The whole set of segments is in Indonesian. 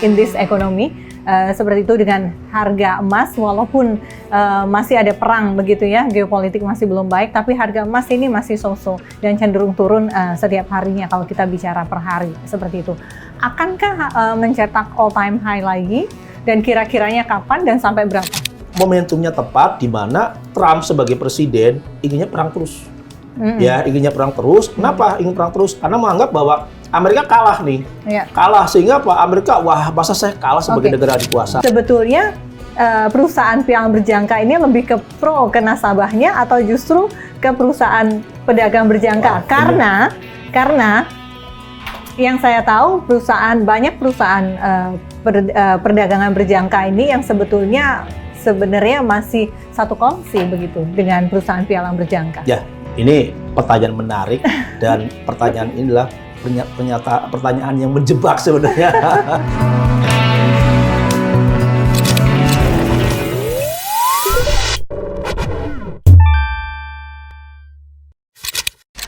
in this economy. Seperti itu dengan harga emas, walaupun masih ada perang begitu ya, geopolitik masih belum baik, tapi harga emas ini masih so-so dan cenderung turun setiap harinya kalau kita bicara per hari, seperti itu. Akankah mencetak all time high lagi, dan kira-kiranya kapan dan sampai berapa? Momentumnya tepat di mana Trump sebagai presiden inginnya perang terus. Ya, inginnya perang terus. Kenapa ingin perang terus? Karena menganggap bahwa Amerika kalah nih. Kalah, sehingga apa? Amerika, wah masa saya kalah sebagai negara dikuasa. Sebetulnya perusahaan pialang berjangka ini lebih ke pro ke nasabahnya atau justru ke perusahaan pedagang berjangka? Karena yang saya tahu banyak perusahaan perdagangan berjangka ini yang sebenarnya masih satu kongsi begitu dengan perusahaan pialang berjangka. Ya, ini pertanyaan menarik dan pertanyaan inilah pertanyaan yang menjebak sebenarnya.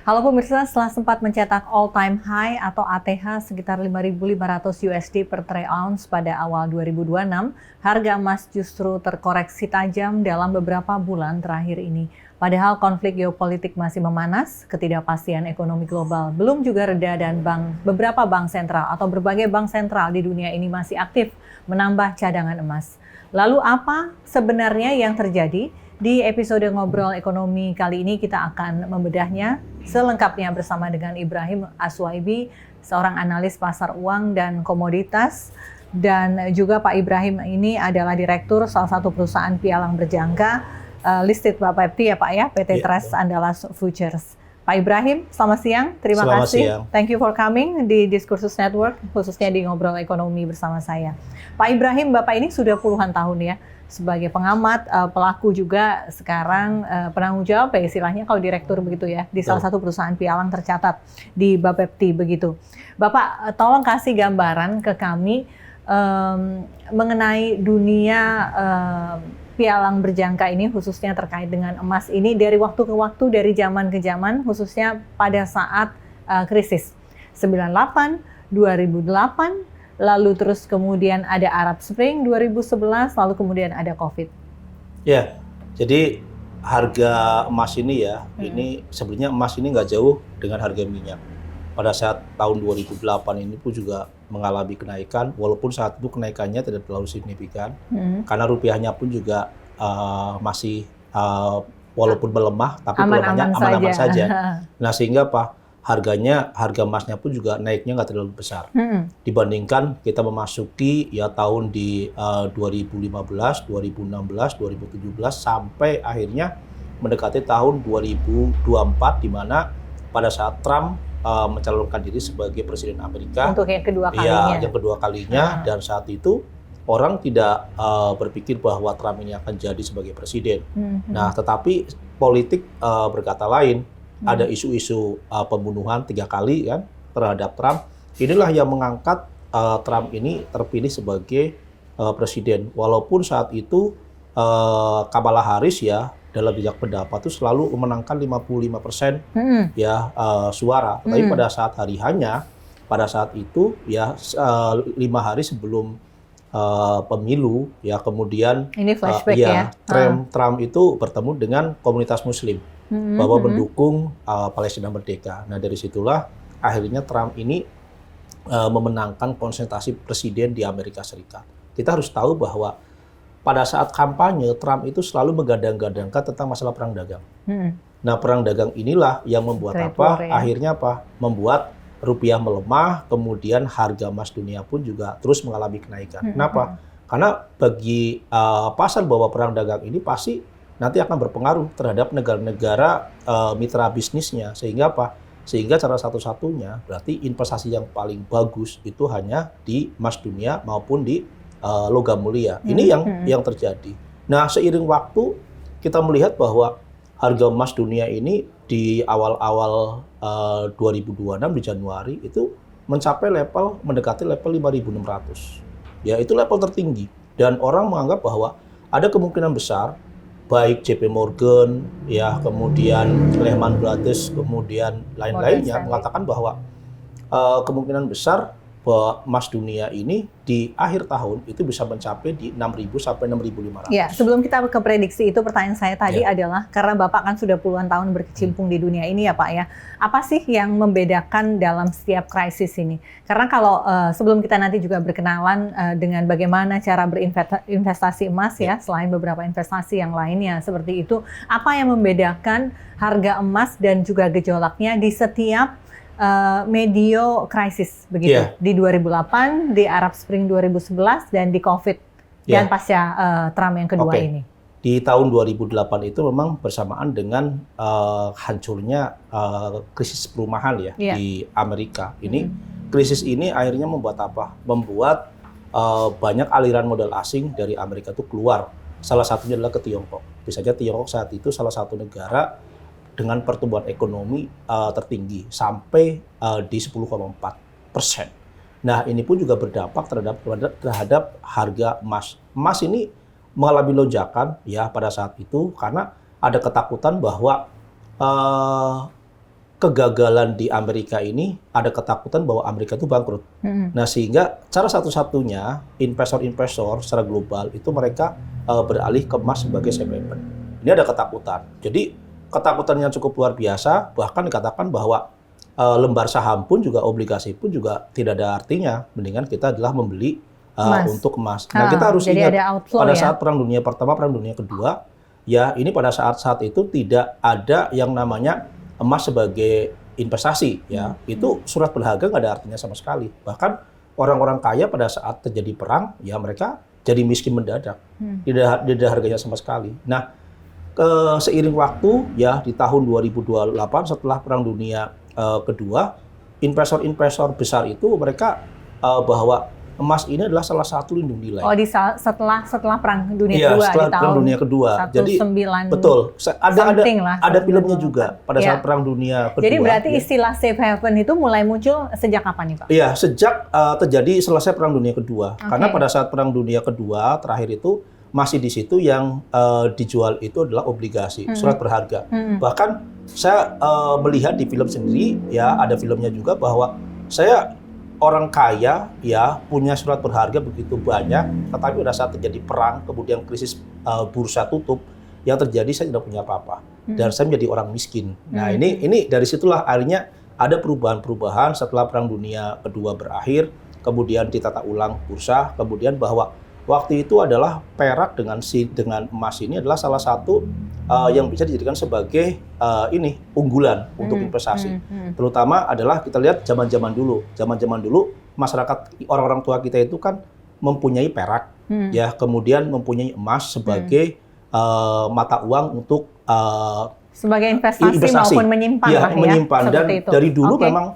Halo pemirsa, setelah sempat mencetak all-time high atau ATH sekitar 5.500 USD per troy ounce pada awal 2026, harga emas justru terkoreksi tajam dalam beberapa bulan terakhir ini. Padahal konflik geopolitik masih memanas, ketidakpastian ekonomi global belum juga reda, dan beberapa bank sentral atau berbagai bank sentral di dunia ini masih aktif menambah cadangan emas. Lalu apa sebenarnya yang terjadi? Di episode Ngobrol Ekonomi kali ini kita akan membedahnya selengkapnya bersama dengan Ibrahim Aswaibi, seorang analis pasar uang dan komoditas. Dan juga Pak Ibrahim ini adalah direktur salah satu perusahaan pialang berjangka listed Bapepti ya Pak ya, PT Trust Andalas Futures. Pak Ibrahim, selamat siang. Terima kasih. Thank you for coming di Diskursus Network, khususnya di Ngobrol Ekonomi bersama saya. Pak Ibrahim, Bapak ini sudah puluhan tahun ya sebagai pengamat, pelaku juga sekarang penanggung jawab ya istilahnya kalau direktur begitu ya di salah satu perusahaan pialang tercatat di Bapepti begitu. Bapak tolong kasih gambaran ke kami mengenai dunia pialang berjangka ini, khususnya terkait dengan emas ini dari waktu ke waktu, dari zaman ke zaman, khususnya pada saat krisis 98, 2008, lalu terus kemudian ada Arab Spring 2011, lalu kemudian ada COVID. Ya, jadi harga emas ini ya, ini sebenarnya emas ini nggak jauh dengan harga minyak. Pada saat tahun 2008 ini pun juga mengalami kenaikan, walaupun saat itu kenaikannya tidak terlalu signifikan, karena rupiahnya pun juga masih walaupun melemah, tapi pelemahannya aman-aman saja. Nah sehingga apa? Harga emasnya pun juga naiknya nggak terlalu besar dibandingkan kita memasuki ya tahun di 2015, 2016, 2017 sampai akhirnya mendekati tahun 2024 di mana pada saat Trump mencalonkan diri sebagai presiden Amerika untuk yang kedua kalinya. Ya, yang kedua kalinya dan saat itu orang tidak berpikir bahwa Trump ini akan jadi sebagai presiden. Nah, tetapi politik berkata lain. Ada isu-isu pembunuhan 3 kali kan terhadap Trump. Inilah yang mengangkat Trump ini terpilih sebagai presiden. Walaupun saat itu Kamala Harris ya dalam bijak pendapat itu selalu memenangkan 55% ya suara. Tapi pada saat hari hanya pada saat itu ya 5 hari sebelum pemilu ya kemudian ini flashback ya. Trump itu bertemu dengan komunitas Muslim bahwa mendukung Palestina merdeka. Nah dari situlah akhirnya Trump ini memenangkan konsentrasi presiden di Amerika Serikat. Kita harus tahu bahwa pada saat kampanye Trump itu selalu menggadang-gadangkan tentang masalah perang dagang. Nah perang dagang inilah yang membuat akhirnya membuat rupiah melemah, kemudian harga emas dunia pun juga terus mengalami kenaikan. Kenapa? Karena bagi pasar bahwa perang dagang ini pasti nanti akan berpengaruh terhadap negara-negara mitra bisnisnya. Sehingga apa? Sehingga cara satu-satunya berarti investasi yang paling bagus itu hanya di emas dunia maupun di logam mulia. Ini yang terjadi. Nah, seiring waktu kita melihat bahwa harga emas dunia ini di awal-awal 2026 di Januari itu mencapai mendekati level 5.600. Ya, itu level tertinggi. Dan orang menganggap bahwa ada kemungkinan besar baik JP Morgan, ya kemudian Lehman Brothers, kemudian lain-lainnya mengatakan bahwa kemungkinan besar bahwa emas dunia ini di akhir tahun itu bisa mencapai di 6.000 sampai 6.500. Ya, sebelum kita ke prediksi itu, pertanyaan saya tadi adalah, karena Bapak kan sudah puluhan tahun berkecimpung di dunia ini ya Pak ya, apa sih yang membedakan dalam setiap krisis ini? Karena kalau sebelum kita nanti juga berkenalan dengan bagaimana cara berinvestasi emas ya, selain beberapa investasi yang lainnya seperti itu, apa yang membedakan harga emas dan juga gejolaknya di setiap medio krisis begitu, di 2008, di Arab Spring 2011, dan di COVID dan pasca Trump yang kedua ini. Di tahun 2008 itu memang bersamaan dengan hancurnya krisis perumahan ya di Amerika. Ini krisis ini akhirnya membuat apa? Membuat banyak aliran modal asing dari Amerika itu keluar. Salah satunya adalah ke Tiongkok. Bisa saja Tiongkok saat itu salah satu negara dengan pertumbuhan ekonomi tertinggi sampai di 10,4%. Nah, ini pun juga berdampak terhadap harga emas. Emas ini mengalami lonjakan ya pada saat itu karena ada ketakutan bahwa kegagalan di Amerika ini, ada ketakutan bahwa Amerika itu bangkrut. Nah, sehingga cara satu-satunya investor-investor secara global itu mereka beralih ke emas sebagai safe haven. Ini ada ketakutan. Jadi ketakutan yang cukup luar biasa, bahkan dikatakan bahwa lembar saham pun juga, obligasi pun juga tidak ada artinya. Mendingan kita adalah membeli untuk emas. Nah, kita harus ingat pada saat Perang Dunia Pertama, Perang Dunia Kedua, ya ini pada saat itu tidak ada yang namanya emas sebagai investasi. Ya, itu surat berharga nggak ada artinya sama sekali. Bahkan orang-orang kaya pada saat terjadi perang, ya mereka jadi miskin mendadak. Tidak ada harganya sama sekali. Nah, seiring waktu ya di tahun 2028 setelah Perang Dunia Kedua, investor-investor besar itu mereka bahwa emas ini adalah salah satu lindung nilai. Oh, setelah Perang Dunia Kedua, setelah di Perang Dunia Kedua. Jadi betul. Ada filmnya juga pada saat Perang Dunia Kedua. Jadi berarti istilah safe haven itu mulai muncul sejak kapan nih Pak? Iya, sejak terjadi selesai Perang Dunia Kedua. Karena pada saat Perang Dunia Kedua terakhir itu masih di situ yang dijual itu adalah obligasi, surat berharga. Bahkan saya melihat di film sendiri, ya ada filmnya juga bahwa saya orang kaya ya punya surat berharga begitu banyak, tetapi pada saat terjadi perang, kemudian krisis bursa tutup, yang terjadi saya tidak punya apa-apa dan saya menjadi orang miskin. Nah ini dari situlah akhirnya ada perubahan-perubahan setelah Perang Dunia Kedua berakhir, kemudian ditata ulang bursa, kemudian bahwa waktu itu adalah perak dengan emas ini adalah salah satu yang bisa dijadikan sebagai unggulan untuk investasi. Terutama adalah kita lihat zaman-zaman dulu. Zaman-zaman dulu masyarakat, orang-orang tua kita itu kan mempunyai perak, ya, kemudian mempunyai emas sebagai mata uang untuk sebagai investasi maupun menyimpan, ya, menyimpan. Dan itu. dari dulu memang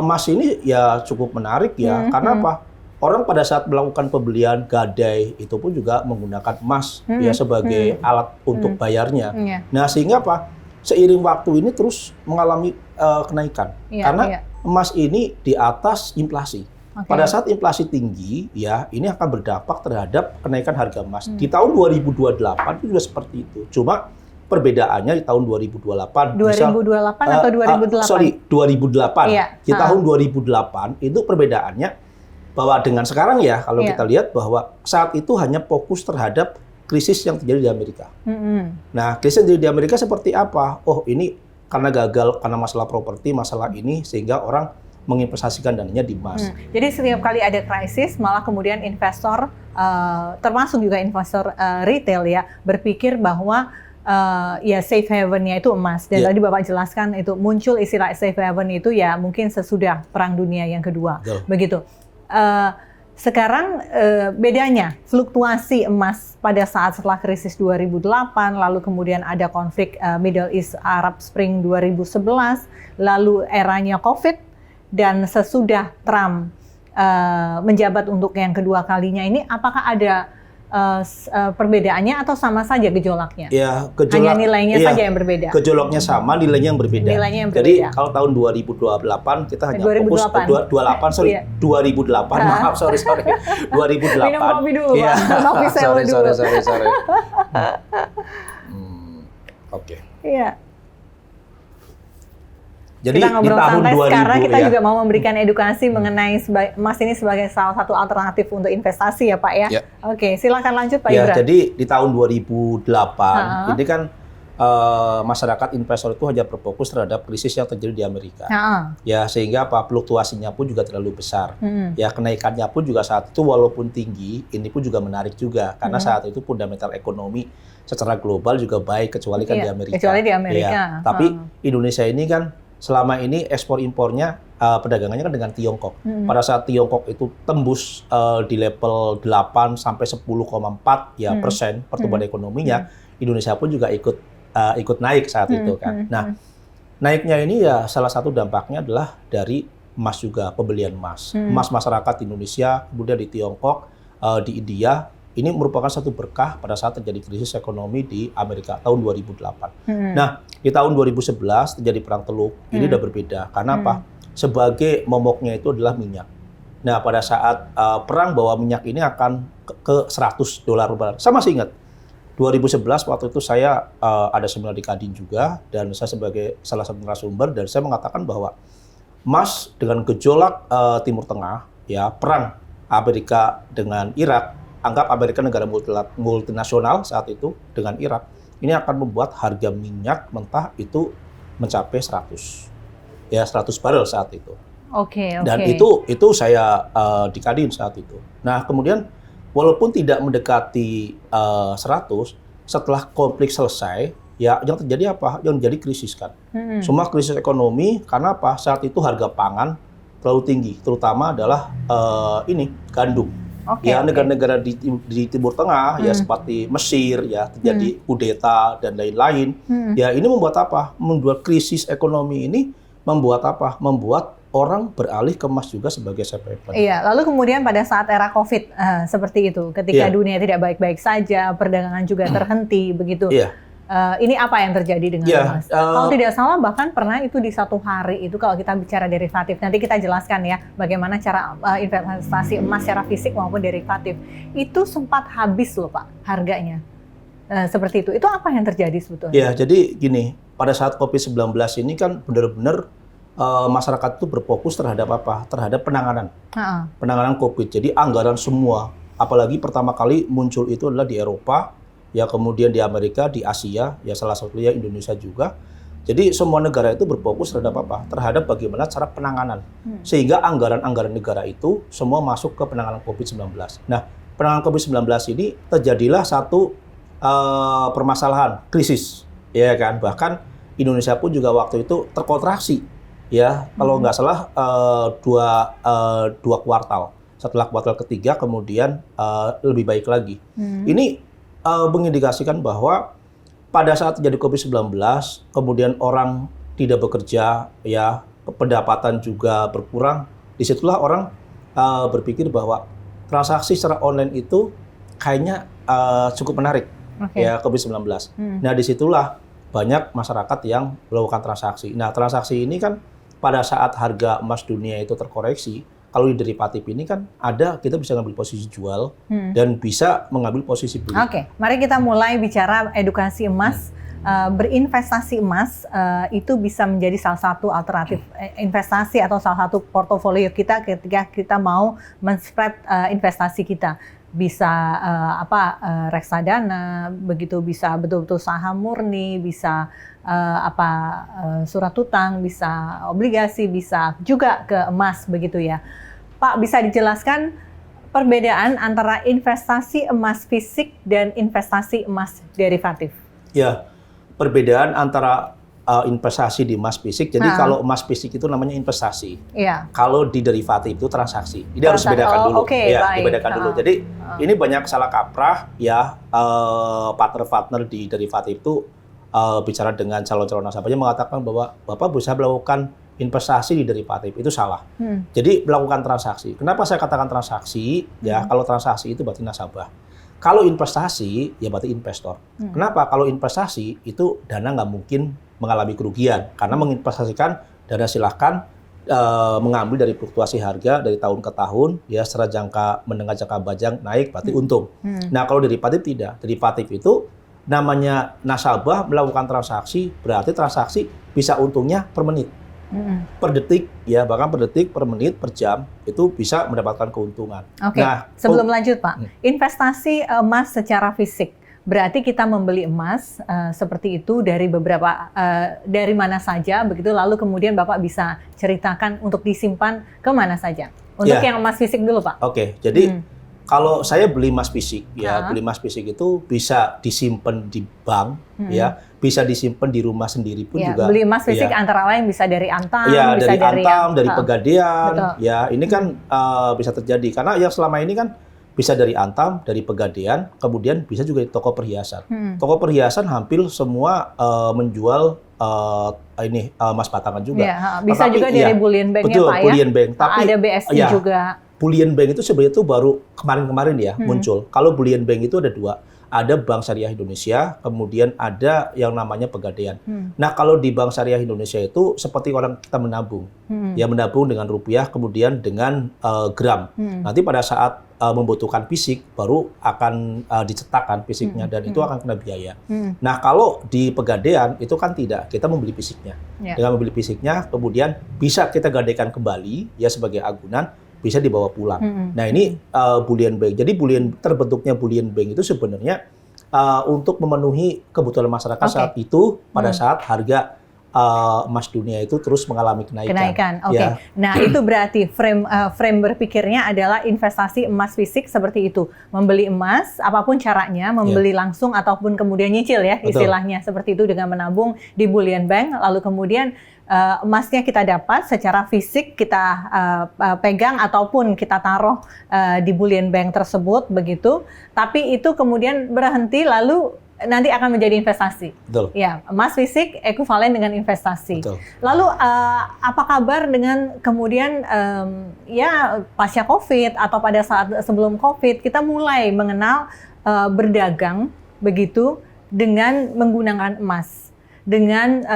emas ini ya cukup menarik ya, karena apa? Orang pada saat melakukan pembelian gadai itu pun juga menggunakan emas ya sebagai alat untuk bayarnya. Nah, sehingga apa? Seiring waktu ini terus mengalami kenaikan. Karena emas ini di atas inflasi. Pada saat inflasi tinggi, ya ini akan berdampak terhadap kenaikan harga emas. Di tahun 2028 itu juga seperti itu. Cuma perbedaannya di tahun 2028. 2028 atau 2008? Sorry, 2008. Di tahun 2008 itu perbedaannya bahwa dengan sekarang ya, kalau kita lihat bahwa saat itu hanya fokus terhadap krisis yang terjadi di Amerika. Nah, krisis yang terjadi di Amerika seperti apa? Oh, ini karena gagal, karena masalah properti, masalah ini, sehingga orang menginvestasikan dananya di emas. Jadi setiap kali ada krisis, malah kemudian investor, termasuk juga investor retail ya, berpikir bahwa ya safe haven-nya itu emas. Dan tadi Bapak jelaskan itu muncul istilah safe haven itu ya mungkin sesudah Perang Dunia yang Kedua. Begitu. Sekarang bedanya fluktuasi emas pada saat setelah krisis 2008, lalu kemudian ada konflik Middle East Arab Spring 2011, lalu eranya COVID, dan sesudah Trump menjabat untuk yang kedua kalinya ini, apakah ada perbedaannya atau sama saja gejolaknya? Ya, hanya nilainya saja yang berbeda. Gejolaknya sama, nilainya yang berbeda. Nilainya yang Jadi berbeda. kalau tahun 2028 kita hanya 2008. fokus 2008. Maaf, sorry. 2008. Minum kopi dulu, Pak. Kopi selo dulu. Sorry. Oke. Iya. Jadi kita ngobrol di tahun santai 2000 karena kita ya. juga mau memberikan edukasi mengenai emas ini sebagai salah satu alternatif untuk investasi ya Pak ya. Ya. Oke, silakan lanjut Pak Ya, Ibra. jadi di tahun 2008 ini kan masyarakat investor itu hanya berfokus terhadap krisis yang terjadi di Amerika. Ya, sehingga apa fluktuasinya pun juga terlalu besar. Ya, kenaikannya pun juga saat itu walaupun tinggi, ini pun juga menarik juga karena saat itu fundamental ekonomi secara global juga baik kecuali kan di Amerika. Kecuali di Amerika. Ya, tapi Indonesia ini kan selama ini ekspor impornya perdagangannya kan dengan Tiongkok. Pada saat Tiongkok itu tembus di level 8 sampai 10,4 ya persen pertumbuhan ekonominya, Indonesia pun juga ikut naik saat itu kan. Nah, naiknya ini ya salah satu dampaknya adalah dari emas juga, pembelian emas. Emas masyarakat di Indonesia, kemudian di Tiongkok, di India, ini merupakan satu berkah pada saat terjadi krisis ekonomi di Amerika tahun 2008. Nah, di tahun 2011 terjadi perang Teluk. Ini udah berbeda. Karena apa? Sebagai momoknya itu adalah minyak. Nah, pada saat perang bahwa minyak ini akan ke $100 per barel. Saya masih ingat 2011 waktu itu saya ada seminar di Kadin juga dan saya sebagai salah satu narasumber dan saya mengatakan bahwa emas dengan gejolak Timur Tengah ya perang Amerika dengan Irak, anggap Amerika negara multinasional saat itu dengan Irak, ini akan membuat harga minyak mentah itu mencapai 100 barel saat itu. Oke. Dan itu saya di Kadin saat itu. Nah, kemudian walaupun tidak mendekati 100, setelah konflik selesai, ya yang terjadi apa? Yang terjadi krisis kan. Semua krisis ekonomi karena apa? Saat itu harga pangan terlalu tinggi, terutama adalah gandum. Ya negara-negara di Timur Tengah ya seperti Mesir ya terjadi kudeta dan lain-lain. Ya ini membuat apa? Membuat krisis ekonomi ini membuat apa? Membuat orang beralih ke emas juga sebagai safe haven. Iya, lalu kemudian pada saat era COVID seperti itu, ketika dunia tidak baik-baik saja, perdagangan juga terhenti begitu. Ini apa yang terjadi dengan emas? Kalau tidak salah bahkan pernah itu di satu hari itu kalau kita bicara derivatif. Nanti kita jelaskan ya bagaimana cara investasi emas secara fisik maupun derivatif. Itu sempat habis loh Pak harganya. Seperti itu. Itu apa yang terjadi sebetulnya? Ya, jadi gini, pada saat COVID-19 ini kan benar-benar masyarakat itu berfokus terhadap apa? Terhadap penanganan. Penanganan COVID. Jadi anggaran semua, apalagi pertama kali muncul itu adalah di Eropa, ya kemudian di Amerika, di Asia, ya salah satunya Indonesia juga. Jadi semua negara itu berfokus terhadap apa? Terhadap bagaimana cara penanganan. Sehingga anggaran-anggaran negara itu semua masuk ke penanganan COVID-19. Nah, penanganan COVID-19 ini terjadilah satu permasalahan, krisis. Ya kan? Bahkan Indonesia pun juga waktu itu terkontraksi. Ya, kalau nggak salah dua kuartal. Setelah kuartal ketiga kemudian lebih baik lagi. Ini mengindikasikan bahwa pada saat terjadi COVID-19, kemudian orang tidak bekerja, ya pendapatan juga berkurang. Disitulah orang berpikir bahwa transaksi secara online itu kayaknya cukup menarik, ya COVID-19. Nah, disitulah banyak masyarakat yang melakukan transaksi. Nah, transaksi ini kan pada saat harga emas dunia itu terkoreksi, kalau di derivatif ini kan kita bisa ngambil posisi jual dan bisa mengambil posisi beli. Oke, mari kita mulai bicara edukasi emas. Berinvestasi emas itu bisa menjadi salah satu alternatif investasi atau salah satu portofolio kita ketika kita mau men-spread investasi kita. Bisa reksadana, begitu bisa betul-betul saham murni, bisa surat utang, bisa obligasi, bisa juga ke emas begitu ya. Pak, bisa dijelaskan perbedaan antara investasi emas fisik dan investasi emas derivatif? Ya, perbedaan antara investasi di emas fisik. Jadi kalau emas fisik itu namanya investasi. Kalau di derivatif itu transaksi. Ini harus dibedakan dulu. Dibedakan dulu. Jadi ini banyak salah kaprah ya, partner-partner di derivatif itu bicara dengan calon-calon nasabahnya mengatakan bahwa Bapak bisa melakukan investasi di derivatif. Itu salah. Jadi melakukan transaksi. Kenapa saya katakan transaksi? Ya, kalau transaksi itu berarti nasabah. Kalau investasi, ya berarti investor. Kenapa? Kalau investasi itu dana nggak mungkin mengalami kerugian. Karena menginvestasikan dana silahkan mengambil dari fluktuasi harga dari tahun ke tahun, ya secara jangka menengah jangka panjang naik, berarti untung. Nah, kalau derivatif tidak. Derivatif itu namanya nasabah melakukan transaksi, berarti transaksi bisa untungnya per menit. per detik, ya bahkan per detik, per menit, per jam itu bisa mendapatkan keuntungan. Oke, sebelum lanjut Pak, investasi emas secara fisik berarti kita membeli emas seperti itu dari dari mana saja, begitu lalu kemudian Bapak bisa ceritakan untuk disimpan ke mana saja. Untuk yang emas fisik dulu Pak. Oke, jadi kalau saya beli emas fisik, ya beli emas fisik itu bisa disimpan di bank, ya bisa disimpan di rumah sendiri pun juga. Beli emas fisik antara lain bisa dari Antam, bisa dari Antam, dari Pegadaian, betul. Ya ini kan bisa terjadi karena yang selama ini kan bisa dari Antam, dari Pegadaian, kemudian bisa juga di toko perhiasan. Toko perhiasan hampir semua menjual emas batangan juga. Bisa juga dari Bullion Bank betul, ya Pak ya. Bullion Bank. Tapi ada BSI juga. Bullion Bank itu sebenarnya itu baru kemarin-kemarin ya muncul. Kalau Bullion Bank itu ada dua. Ada Bank Syariah Indonesia, kemudian ada yang namanya Pegadaian. Nah, kalau di Bank Syariah Indonesia itu seperti orang kita menabung. Ya menabung dengan rupiah, kemudian dengan gram. Nanti pada saat membutuhkan fisik, baru akan dicetakkan fisiknya, dan itu akan kena biaya. Nah, kalau di Pegadaian itu kan tidak, kita membeli fisiknya. Dengan membeli fisiknya, kemudian bisa kita gadaikan kembali ya sebagai agunan, bisa dibawa pulang. Nah ini Bullion Bank. Jadi terbentuknya Bullion Bank itu sebenarnya untuk memenuhi kebutuhan masyarakat saat itu pada saat harga emas dunia itu terus mengalami kenaikan. Ya. Nah itu berarti frame berpikirnya adalah investasi emas fisik seperti itu. Membeli emas, apapun caranya, membeli langsung ataupun kemudian nyicil ya istilahnya. Seperti itu dengan menabung di Bullion Bank, lalu kemudian emasnya kita dapat secara fisik, kita pegang ataupun kita taruh di Bullion Bank tersebut begitu. Tapi itu kemudian berhenti lalu nanti akan menjadi investasi. Betul. Ya, emas fisik ekuivalen dengan investasi. Betul. Lalu apa kabar dengan kemudian ya pasca Covid atau pada saat sebelum Covid kita mulai mengenal berdagang begitu dengan menggunakan emas. Dengan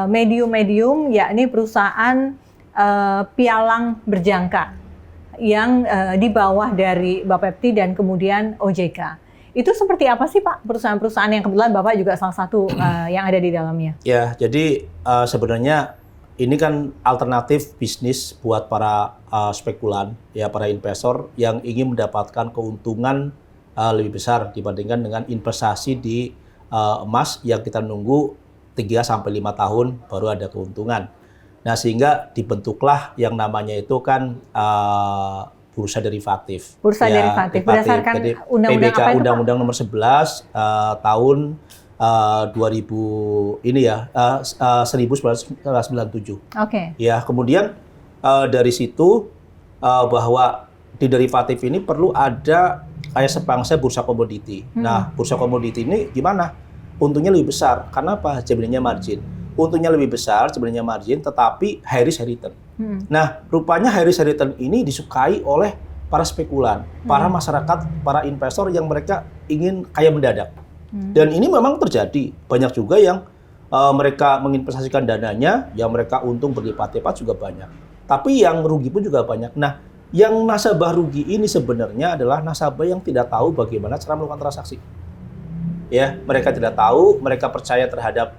medium-medium, yakni perusahaan pialang berjangka yang di bawah dari Bapepti dan kemudian OJK. Itu seperti apa sih Pak perusahaan-perusahaan yang kebetulan Bapak juga salah satu yang ada di dalamnya? Ya, jadi sebenarnya ini kan alternatif bisnis buat para spekulan, ya para investor yang ingin mendapatkan keuntungan lebih besar dibandingkan dengan investasi di emas yang kita nunggu 3-5 tahun baru ada keuntungan. Nah, sehingga dibentuklah yang namanya itu kan bursa derivatif. Bursa derivatif berdasarkan undang-undang apa itu, Pak? Undang-undang nomor 11 tahun 2000 ini ya 1997. Oke. Ya, kemudian dari situ bahwa di derivatif ini perlu ada kayak sebangsa bursa komoditi. Nah, bursa komoditi ini gimana? Untungnya lebih besar. Karena apa? Jaminannya margin. Untungnya lebih besar, jaminannya margin, tetapi high risk high return. Nah, rupanya high risk high return ini disukai oleh para spekulan, para masyarakat, para investor yang mereka ingin kaya mendadak. Dan ini memang terjadi. Banyak juga yang mereka menginvestasikan dananya, yang mereka untung berlipat-lipat juga banyak. Tapi yang rugi pun juga banyak. Nah, yang nasabah rugi ini sebenarnya adalah nasabah yang tidak tahu bagaimana cara melakukan transaksi. Ya, mereka tidak tahu, mereka percaya terhadap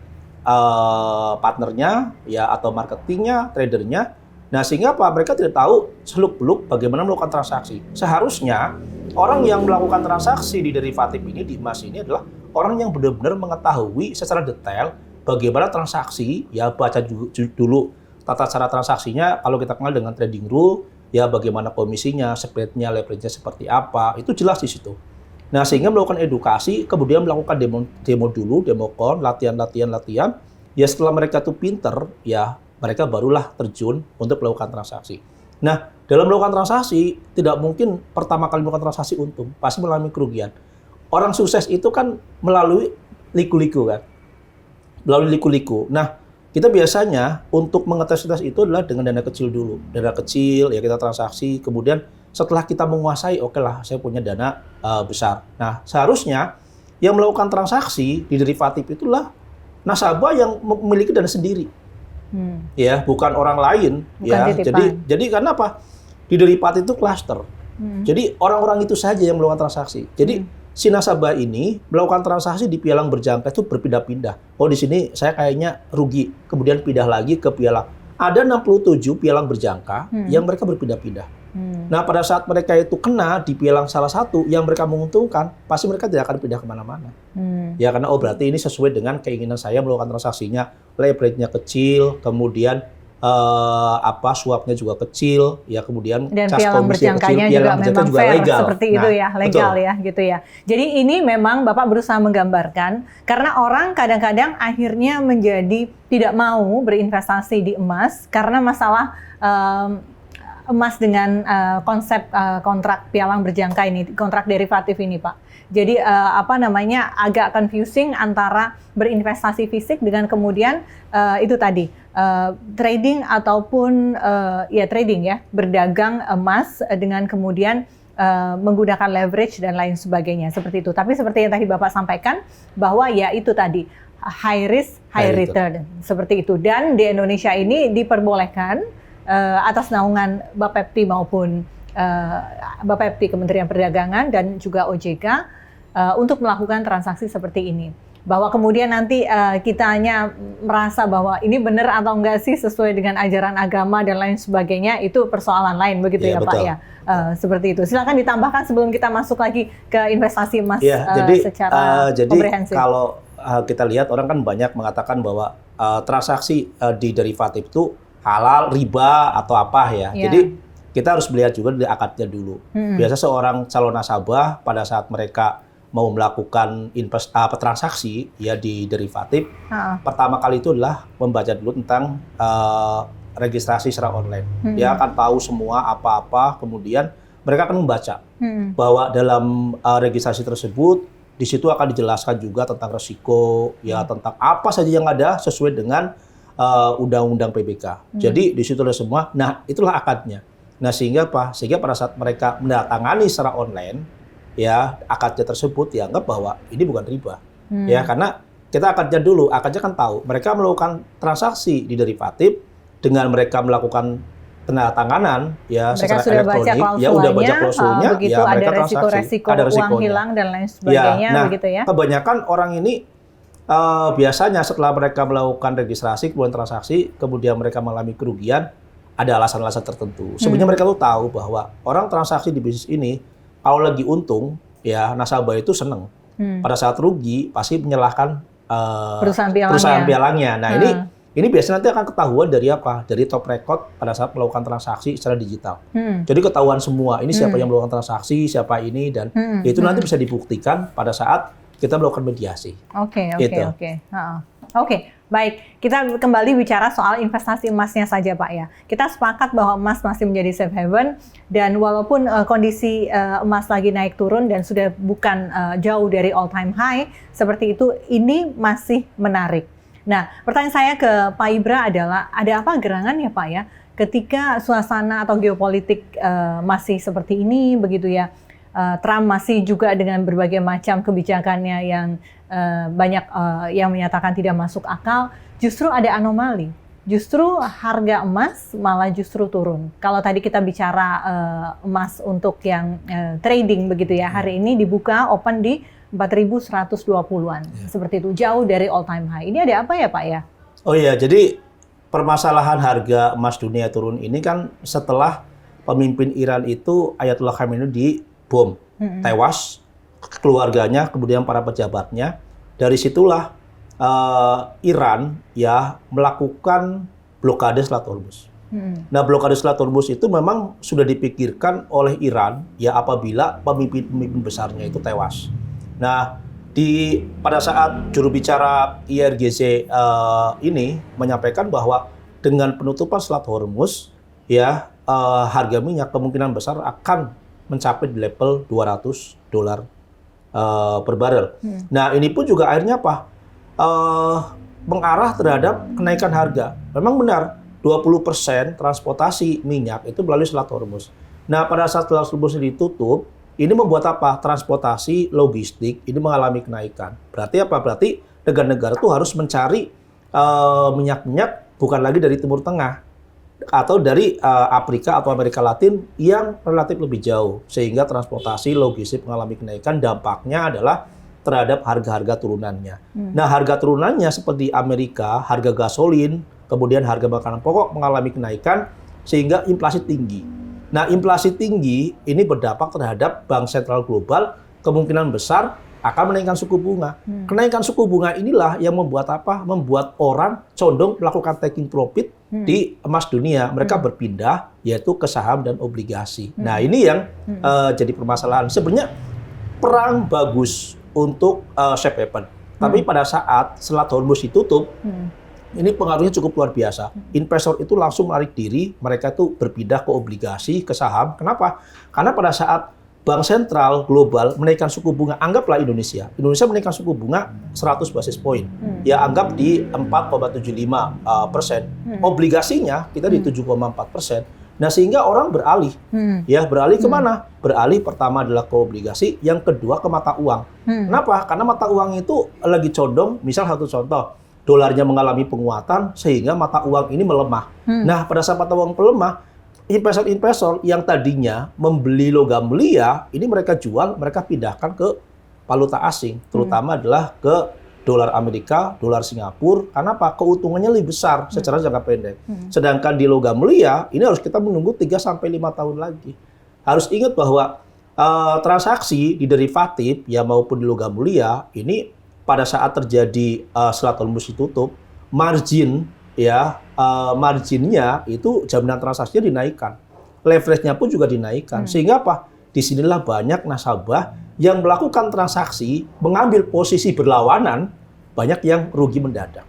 partnernya, ya atau marketingnya, tradernya. Nah, sehingga apa? Mereka tidak tahu seluk-beluk bagaimana melakukan transaksi. Seharusnya orang yang melakukan transaksi di derivatif ini, di emas ini adalah orang yang benar-benar mengetahui secara detail bagaimana transaksi, ya baca dulu tata cara transaksinya. Kalau kita kenal dengan trading rule, ya bagaimana komisinya, spread-nya, leverage-nya seperti apa, itu jelas di situ. Nah, sehingga melakukan edukasi, kemudian melakukan demo dulu, demokon, latihan. Ya setelah mereka tuh pinter, ya mereka barulah terjun untuk melakukan transaksi. Nah, dalam melakukan transaksi, tidak mungkin pertama kali melakukan transaksi untung, pasti mengalami kerugian. Orang sukses itu kan melalui liku-liku kan, melalui liku-liku. Nah, kita biasanya untuk mengetes itu adalah dengan dana kecil dulu. Dana kecil, ya kita transaksi, kemudian setelah kita menguasai, oke lah, saya punya dana besar. Nah, seharusnya yang melakukan transaksi di derivatif itulah nasabah yang memiliki dana sendiri, ya, bukan orang lain. Bukan ya. titipan. Jadi karena apa? Di derivatif itu cluster. Jadi orang-orang itu saja yang melakukan transaksi. Jadi si nasabah ini melakukan transaksi di pialang berjangka itu berpindah-pindah. Oh, di sini saya kayaknya rugi, kemudian pindah lagi ke pialang ada 67 pialang berjangka yang mereka berpindah-pindah. Nah, pada saat mereka itu kena di pialang salah satu yang mereka menguntungkan, pasti mereka tidak akan pindah kemana-mana. Ya, karena berarti ini sesuai dengan keinginan saya melakukan transaksinya, leverage-nya kecil, kemudian swap-nya juga kecil, ya kemudian dan cas pialang komisi berjangkanya kecil, juga memang juga fair legal. seperti itu ya, legal betul. ya gitu ya. Jadi ini memang Bapak berusaha menggambarkan karena orang kadang-kadang akhirnya menjadi tidak mau berinvestasi di emas karena masalah emas dengan konsep kontrak pialang berjangka ini, kontrak derivatif ini, Pak. Jadi agak confusing antara berinvestasi fisik dengan kemudian itu tadi trading ataupun trading ya, berdagang emas dengan kemudian menggunakan leverage dan lain sebagainya seperti itu. Tapi seperti yang tadi Bapak sampaikan bahwa ya itu tadi high risk, high return seperti itu. Dan di Indonesia ini diperbolehkan atas naungan Bapepti maupun Bapepti Kementerian Perdagangan dan juga OJK untuk melakukan transaksi seperti ini. Bahwa kemudian nanti kita hanya merasa bahwa ini benar atau enggak sih sesuai dengan ajaran agama dan lain sebagainya, itu persoalan lain begitu ya Pak ya. Seperti itu. Silakan ditambahkan sebelum kita masuk lagi ke investasi emas secara komprehensif. Kalau kita lihat orang kan banyak mengatakan bahwa transaksi di derivatif itu halal, riba atau apa ya. Jadi kita harus melihat juga dari akadnya dulu. Biasa seorang calon nasabah pada saat mereka mau melakukan transaksi ya di derivatif, pertama kali itu adalah membaca dulu tentang registrasi secara online. Dia akan tahu semua apa-apa, kemudian mereka akan membaca bahwa dalam registrasi tersebut di situ akan dijelaskan juga tentang resiko, ya tentang apa saja yang ada sesuai dengan undang-undang PBK. Jadi di situ ada semua. Nah, itulah akadnya. Nah, sehingga pada saat mereka mendatangani secara online, ya akadnya tersebut dianggap bahwa ini bukan riba, ya karena kita akadnya kan tahu mereka melakukan transaksi di derivatif dengan mereka melakukan penandatanganan ya mereka secara elektronik, ya udah baca klausulnya, begitu ya mereka ada resiko ada uang hilang dan lain sebagainya, nah, begitu ya. Kebanyakan orang ini biasanya setelah mereka melakukan registrasi kemudian transaksi, kemudian mereka mengalami kerugian, ada alasan-alasan tertentu. Sebenarnya mereka tuh tahu bahwa orang transaksi di bisnis ini kalau lagi untung, ya nasabah itu seneng. Pada saat rugi, pasti menyalahkan perusahaan pialangnya. Nah, ini biasanya nanti akan ketahuan dari apa? Dari top record pada saat melakukan transaksi secara digital. Jadi ketahuan semua, ini siapa yang melakukan transaksi, siapa ini, dan itu nanti bisa dibuktikan pada saat kita melakukan mediasi. Oke, baik. Kita kembali bicara soal investasi emasnya saja, Pak ya. Kita sepakat bahwa emas masih menjadi safe haven dan walaupun kondisi emas lagi naik turun dan sudah bukan jauh dari all time high seperti itu, ini masih menarik. Nah, pertanyaan saya ke Pak Ibra adalah ada apa gerangan ya, Pak ya, ketika suasana atau geopolitik masih seperti ini begitu ya. Trump masih juga dengan berbagai macam kebijakannya yang banyak yang menyatakan tidak masuk akal, justru ada anomali. Justru harga emas malah justru turun. Kalau tadi kita bicara emas untuk yang trading begitu ya, hari ini dibuka open di 4.120-an. Seperti itu, jauh dari all time high. Ini ada apa ya Pak ya? Oh iya, jadi permasalahan harga emas dunia turun ini kan setelah pemimpin Iran itu Ayatollah Khamenei bom, tewas, keluarganya, kemudian para pejabatnya. Dari situlah Iran ya melakukan blokade Selat Hormuz. Nah, blokade Selat Hormuz itu memang sudah dipikirkan oleh Iran ya apabila pemimpin besarnya itu tewas. Nah, pada saat juru bicara IRGC ini menyampaikan bahwa dengan penutupan Selat Hormuz ya harga minyak kemungkinan besar akan mencapai di level $200 per barel. Nah, ini pun juga akhirnya apa? Mengarah terhadap kenaikan harga. Memang benar, 20% transportasi minyak itu melalui Selat Hormuz. Nah, pada saat Selat Hormuz ditutup, ini membuat apa? Transportasi logistik ini mengalami kenaikan. Berarti apa? Berarti negara-negara itu harus mencari minyak-minyak bukan lagi dari Timur Tengah atau dari Afrika atau Amerika Latin yang relatif lebih jauh, sehingga transportasi logistik mengalami kenaikan. Dampaknya adalah terhadap harga-harga turunannya. Nah, harga turunannya seperti Amerika, harga gasolin, kemudian harga makanan pokok mengalami kenaikan, sehingga inflasi tinggi. Nah, inflasi tinggi ini berdampak terhadap bank sentral global kemungkinan besar akan menaikkan suku bunga. Kenaikan suku bunga inilah yang membuat apa? Membuat orang condong melakukan taking profit di emas dunia. Mereka berpindah yaitu ke saham dan obligasi. Nah, ini yang jadi permasalahan. Sebenarnya perang bagus untuk safe haven. Tapi pada saat setelah Hormuz ditutup, ini pengaruhnya cukup luar biasa. Investor itu langsung menarik diri, mereka itu berpindah ke obligasi, ke saham. Kenapa? Karena pada saat Bank Sentral Global menaikkan suku bunga, anggaplah Indonesia menaikkan suku bunga 100 basis poin. Ya anggap di 4,75%. Obligasinya kita di 7,4%. Nah, sehingga orang beralih. Ya, beralih kemana? Beralih pertama adalah ke obligasi, yang kedua ke mata uang. Kenapa? Karena mata uang itu lagi condong, misal satu contoh, dolarnya mengalami penguatan sehingga mata uang ini melemah. Nah, pada saat mata uang melemah, investor-investor yang tadinya membeli logam mulia, ini mereka jual, mereka pindahkan ke valuta asing, terutama adalah ke dolar Amerika, dolar Singapura. Karena apa? Keuntungannya lebih besar secara jangka pendek. Sedangkan di logam mulia, ini harus kita menunggu 3-5 tahun lagi. Harus ingat bahwa transaksi di derivatif ya maupun di logam mulia, ini pada saat terjadi setelah Hormuz ditutup, marginnya itu jaminan transaksinya dinaikkan. Leverage-nya pun juga dinaikkan. Sehingga apa? Disinilah banyak nasabah yang melakukan transaksi, mengambil posisi berlawanan, banyak yang rugi mendadak.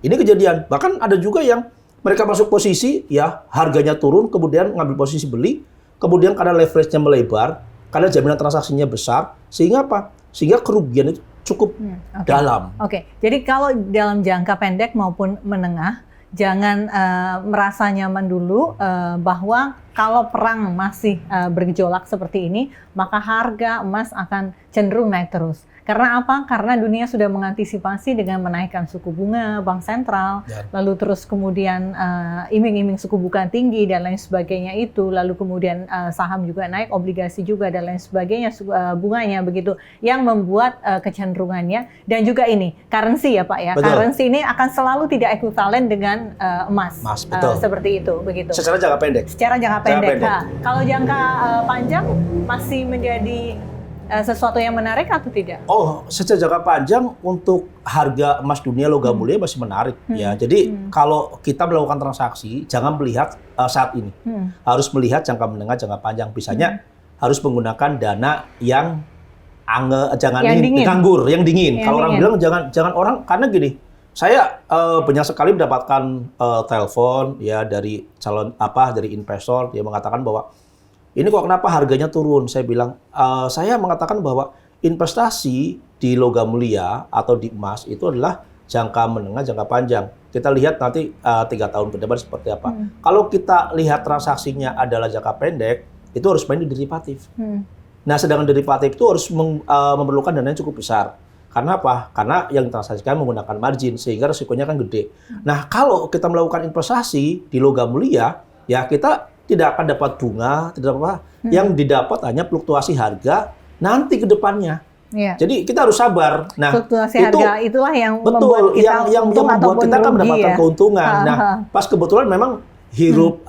Ini kejadian. Bahkan ada juga yang mereka masuk posisi, ya harganya turun, kemudian ngambil posisi beli, kemudian karena leverage-nya melebar, karena jaminan transaksinya besar, sehingga apa? Sehingga kerugian itu cukup dalam. Jadi kalau dalam jangka pendek maupun menengah, jangan merasa nyaman dulu bahwa kalau perang masih bergejolak seperti ini, maka harga emas akan cenderung naik terus. Karena apa? Karena dunia sudah mengantisipasi dengan menaikkan suku bunga bank sentral, lalu terus kemudian iming-iming suku bunga tinggi dan lain sebagainya itu, lalu kemudian saham juga naik, obligasi juga dan lain sebagainya bunganya begitu, yang membuat kecenderungannya. Dan juga ini currency ya Pak ya, currency ini akan selalu tidak ekuivalen dengan emas, betul. Seperti itu begitu. Secara jangka pendek. Secara jangka pendek. Nah, kalau jangka panjang masih menjadi sesuatu yang menarik atau tidak? Oh, secara jangka panjang untuk harga emas dunia logam mulia masih menarik ya. Jadi kalau kita melakukan transaksi jangan melihat saat ini. Harus melihat jangka menengah, jangka panjang. Misalnya harus menggunakan dana yang nganggur, yang dingin. Kalau orang bilang jangan orang, karena gini. Saya banyak sekali mendapatkan telepon ya dari dari investor, dia mengatakan bahwa ini kok kenapa harganya turun? Saya bilang, saya mengatakan bahwa investasi di logam mulia atau di emas itu adalah jangka menengah, jangka panjang. Kita lihat nanti 3 tahun ke depan seperti apa. Kalau kita lihat transaksinya adalah jangka pendek, itu harus main di derivatif. Nah, sedangkan derivatif itu harus memerlukan dana yang cukup besar. Karena apa? Karena yang ditransaksikan menggunakan margin, sehingga resikonya kan gede. Nah, kalau kita melakukan investasi di logam mulia, ya kita tidak akan dapat bunga, tidak apa. Yang didapat hanya fluktuasi harga nanti ke depannya. Jadi kita harus sabar. Nah, fluktuasi harga itulah yang membuat kita membuat kita kan mendapatkan keuntungan. Nah, pas kebetulan memang hirup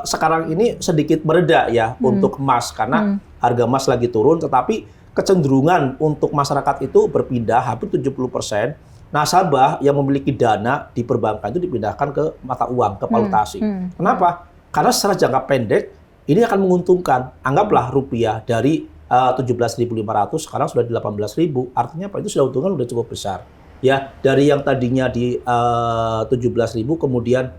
sekarang ini sedikit mereda ya untuk emas, karena harga emas lagi turun, tetapi kecenderungan untuk masyarakat itu berpindah hampir 70%. Nasabah yang memiliki dana di perbankan itu dipindahkan ke mata uang, ke valuta asing. Kenapa? Karena secara jangka pendek ini akan menguntungkan. Anggaplah rupiah dari 17.500 sekarang sudah di 18.000. Artinya apa? Itu sudah untungan sudah cukup besar. Ya, dari yang tadinya di 17.000 kemudian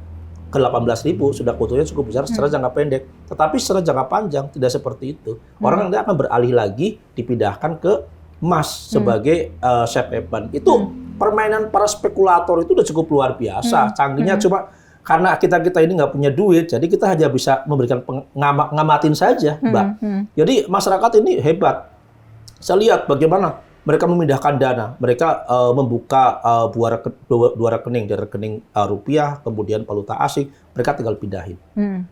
ke 18.000 sudah keuntungannya cukup besar secara jangka pendek. Tetapi secara jangka panjang tidak seperti itu. Orang nanti akan beralih lagi dipindahkan ke emas sebagai safe haven. Itu permainan para spekulator itu udah cukup luar biasa. Canggihnya cuma karena kita ini nggak punya duit, jadi kita hanya bisa memberikan ngamatin saja, Mbak. Jadi masyarakat ini hebat. Saya lihat bagaimana mereka memindahkan dana, mereka membuka dua rekening, dari rekening rupiah, kemudian valuta asing, mereka tinggal pindahin.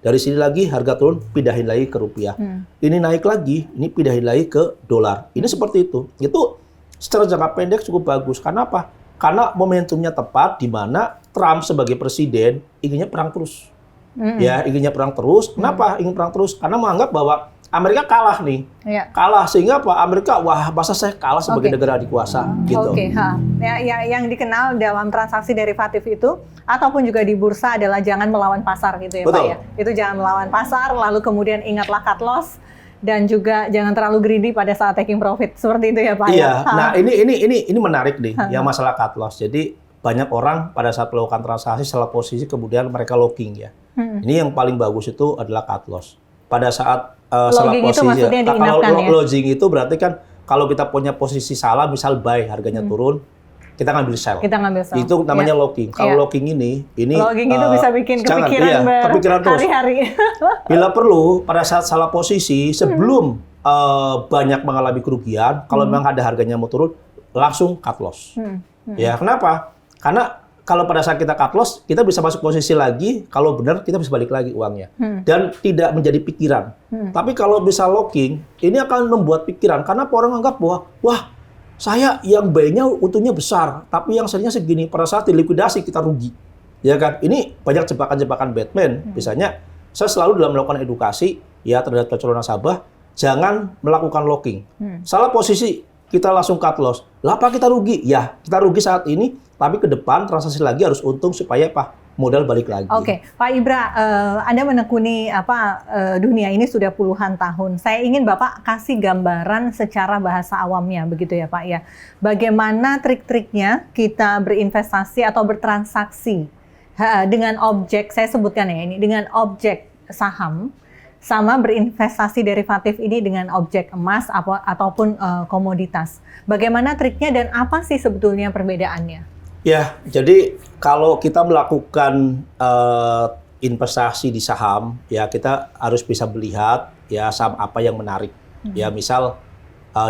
Dari sini lagi harga turun, pindahin lagi ke rupiah. Ini naik lagi, ini pindahin lagi ke dolar. Ini seperti itu. Itu secara jangka pendek cukup bagus. Karena apa? Karena momentumnya tepat, di mana Trump sebagai presiden inginnya perang terus. Ya, inginnya perang terus. Kenapa ingin perang terus? Karena menganggap bahwa Amerika kalah nih. Kalah sehingga apa? Amerika, wah, masa saya kalah sebagai negara adikuasa gitu. Yang dikenal dalam transaksi derivatif itu ataupun juga di bursa adalah jangan melawan pasar gitu ya, Betul. Pak ya. Itu jangan melawan pasar, lalu kemudian ingatlah cut loss dan juga jangan terlalu greedy pada saat taking profit. Seperti itu ya, Pak. Iya. Nah, ini menarik nih yang masalah cut loss. Jadi banyak orang pada saat melakukan transaksi salah posisi kemudian mereka locking ya. Ini yang paling bagus itu adalah cut loss. Pada saat salah posisi, itu maksudnya diingatkan ya. Lodging itu berarti kan kalau kita punya posisi salah, misal buy harganya turun, kita ngambil sell. Itu namanya locking. Kalau locking ini locking itu bisa bikin kepikiran berhari-hari. Bila perlu pada saat salah posisi sebelum banyak mengalami kerugian, kalau memang ada harganya mau turun, langsung cut loss. Ya, kenapa? Karena kalau pada saat kita cut loss, kita bisa masuk posisi lagi, kalau benar kita bisa balik lagi uangnya. Dan tidak menjadi pikiran. Tapi kalau bisa locking, ini akan membuat pikiran. Karena orang anggap bahwa, wah, saya yang buy-nya untungnya besar, tapi yang selling-nya segini. Pada saat dilikuidasi kita rugi. Ya kan? Ini banyak jebakan-jebakan Batman. Misalnya, saya selalu dalam melakukan edukasi ya terhadap calon nasabah, jangan melakukan locking. Salah posisi, kita langsung cut loss. Lah apa kita rugi? Ya, kita rugi saat ini, tapi ke depan transaksi lagi harus untung supaya modal balik lagi. Oke, Pak Ibra, Anda menekuni dunia ini sudah puluhan tahun. Saya ingin Bapak kasih gambaran secara bahasa awamnya, begitu ya Pak ya. Bagaimana trik-triknya kita berinvestasi atau bertransaksi dengan objek, saya sebutkan ya ini, dengan objek saham, sama berinvestasi derivatif ini dengan objek emas ataupun komoditas. Bagaimana triknya dan apa sih sebetulnya perbedaannya? Ya, jadi kalau kita melakukan investasi di saham, ya kita harus bisa melihat ya saham apa yang menarik. Ya, misal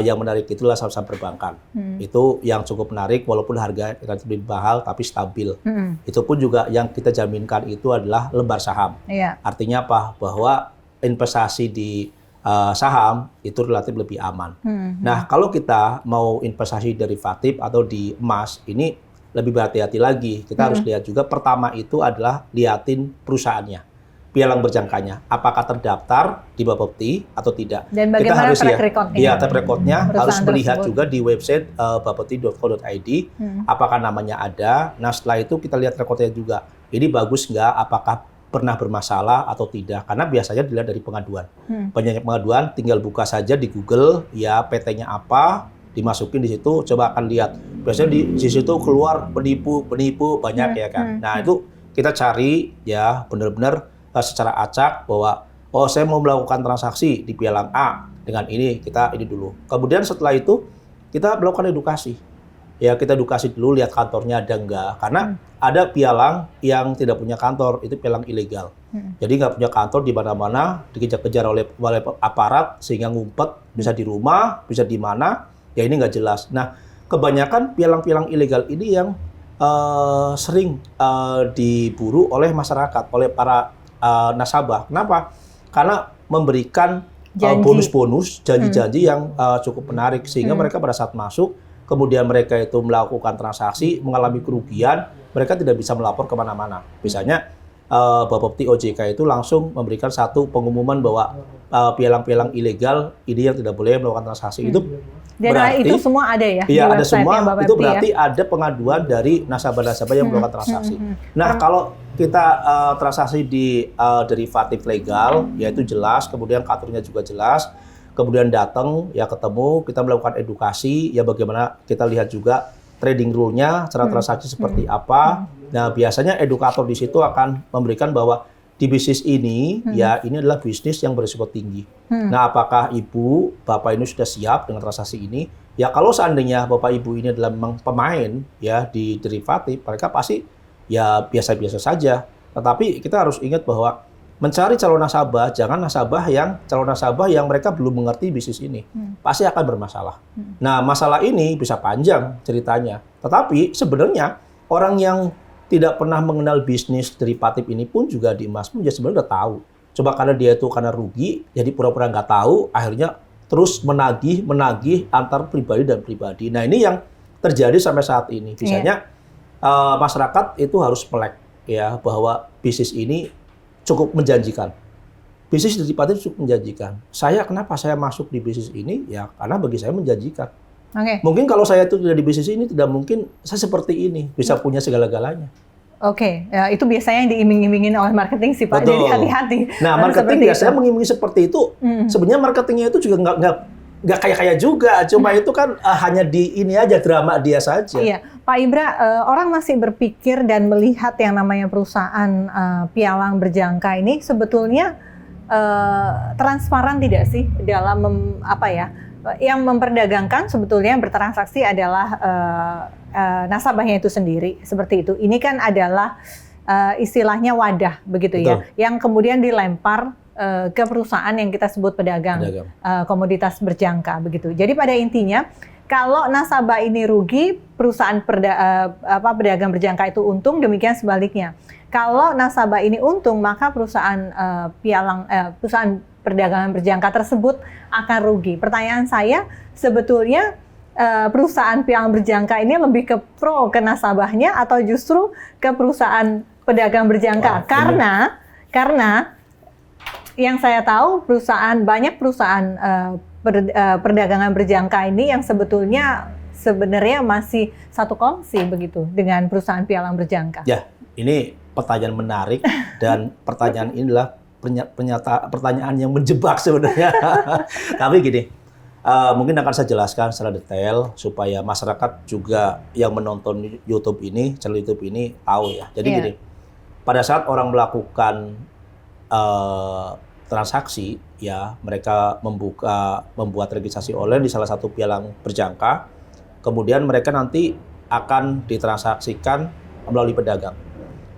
yang menarik itulah saham-saham perbankan. Itu yang cukup menarik walaupun harga lebih mahal tapi stabil. Itu pun juga yang kita jaminkan itu adalah lembar saham. Artinya apa? Bahwa investasi di saham itu relatif lebih aman. Nah, kalau kita mau investasi derivatif atau di emas, ini lebih berhati-hati lagi. Kita harus lihat juga, pertama itu adalah liatin perusahaannya, pialang berjangkanya. Apakah terdaftar di Bapepti atau tidak. Dan bagaimana track recordnya? Iya, track recordnya harus melihat juga di website bapepti.co.id, apakah namanya ada. Nah, setelah itu kita lihat recordnya juga. Ini bagus nggak, apakah pernah bermasalah atau tidak, karena biasanya dilihat dari pengaduan. Banyak pengaduan, tinggal buka saja di Google, ya PT-nya apa, dimasukin di situ, coba akan lihat. Biasanya di situ keluar penipu banyak ya kan. Nah itu kita cari ya benar-benar secara acak bahwa oh saya mau melakukan transaksi di pialang A dengan ini, kita ini dulu. Kemudian setelah itu kita melakukan edukasi. Ya kita edukasi dulu, lihat kantornya ada enggak. Karena ada pialang yang tidak punya kantor, itu pialang ilegal. Jadi nggak punya kantor di mana-mana, dikejar-kejar oleh aparat sehingga ngumpet, bisa di rumah, bisa di mana, ya ini nggak jelas. Nah, kebanyakan pialang-pialang ilegal ini yang sering diburu oleh masyarakat, oleh para nasabah. Kenapa? Karena memberikan bonus-bonus, janji-janji yang cukup menarik, sehingga mereka pada saat masuk, kemudian mereka itu melakukan transaksi, mengalami kerugian, mereka tidak bisa melapor kemana-mana. Misalnya, Bapepti OJK itu langsung memberikan satu pengumuman bahwa pialang-pialang ilegal ini yang tidak boleh melakukan transaksi. Itu dan berarti, itu semua ada ya? Iya, ada semua. Itu berarti ya? Ada pengaduan dari nasabah-nasabah yang melakukan transaksi. Nah, kalau kita transaksi di derivatif legal, yaitu jelas, kemudian kartunya juga jelas, kemudian datang, ya ketemu, kita melakukan edukasi, ya bagaimana kita lihat juga trading rule-nya, cara transaksi seperti apa. Nah, biasanya edukator di situ akan memberikan bahwa di bisnis ini, ya ini adalah bisnis yang berisiko tinggi. Nah, apakah Ibu, Bapak ini sudah siap dengan transaksi ini? Ya, kalau seandainya Bapak Ibu ini adalah memang pemain ya di derivatif, mereka pasti ya biasa-biasa saja. Tetapi kita harus ingat bahwa mencari calon nasabah, jangan calon nasabah yang mereka belum mengerti bisnis ini. Pasti akan bermasalah. Nah, masalah ini bisa panjang ceritanya. Tetapi sebenarnya orang yang tidak pernah mengenal bisnis derivatif ini pun juga di emas pun ya sebenarnya udah tahu. Coba karena dia itu karena rugi, jadi pura-pura nggak tahu, akhirnya terus menagih antar pribadi dan pribadi. Nah, ini yang terjadi sampai saat ini. Misalnya masyarakat itu harus melek ya bahwa bisnis ini cukup menjanjikan. Bisnis di Pati cukup menjanjikan. Kenapa saya masuk di bisnis ini? Ya karena bagi saya menjanjikan. Oke. Mungkin kalau saya itu tidak di bisnis ini, tidak mungkin saya seperti ini, bisa punya segala-galanya. Oke, ya, itu biasanya yang diiming-imingin oleh marketing sih Pak, Betul. jadi hati-hati. Nah, marketing biasanya mengimingi seperti itu. Sebenarnya marketingnya itu juga nggak kaya-kaya juga, cuma itu kan hanya di ini aja, drama dia saja. Iya, Pak Ibra, orang masih berpikir dan melihat yang namanya perusahaan pialang berjangka ini sebetulnya transparan tidak sih dalam yang memperdagangkan sebetulnya bertransaksi adalah nasabahnya itu sendiri, seperti itu. Ini kan adalah istilahnya wadah begitu. Betul. Ya, yang kemudian dilempar ke perusahaan yang kita sebut pedagang. Komoditas berjangka begitu. Jadi pada intinya kalau nasabah ini rugi, perusahaan pedagang berjangka itu untung, demikian sebaliknya. Kalau nasabah ini untung, maka perusahaan perusahaan perdagangan berjangka tersebut akan rugi. Pertanyaan saya, sebetulnya perusahaan pialang berjangka ini lebih ke pro ke nasabahnya atau justru ke perusahaan pedagang berjangka? Karena yang saya tahu banyak perusahaan perdagangan berjangka ini yang sebenarnya masih satu kongsi begitu dengan perusahaan pialang berjangka. Ya, ini pertanyaan menarik dan pertanyaan inilah pertanyaan yang menjebak sebenarnya. Tapi gini, mungkin akan saya jelaskan secara detail supaya masyarakat juga yang menonton YouTube ini, channel YouTube ini tahu ya. Jadi gini, pada saat orang melakukan transaksi, ya mereka membuat registrasi online di salah satu pialang berjangka, kemudian mereka nanti akan ditransaksikan melalui pedagang.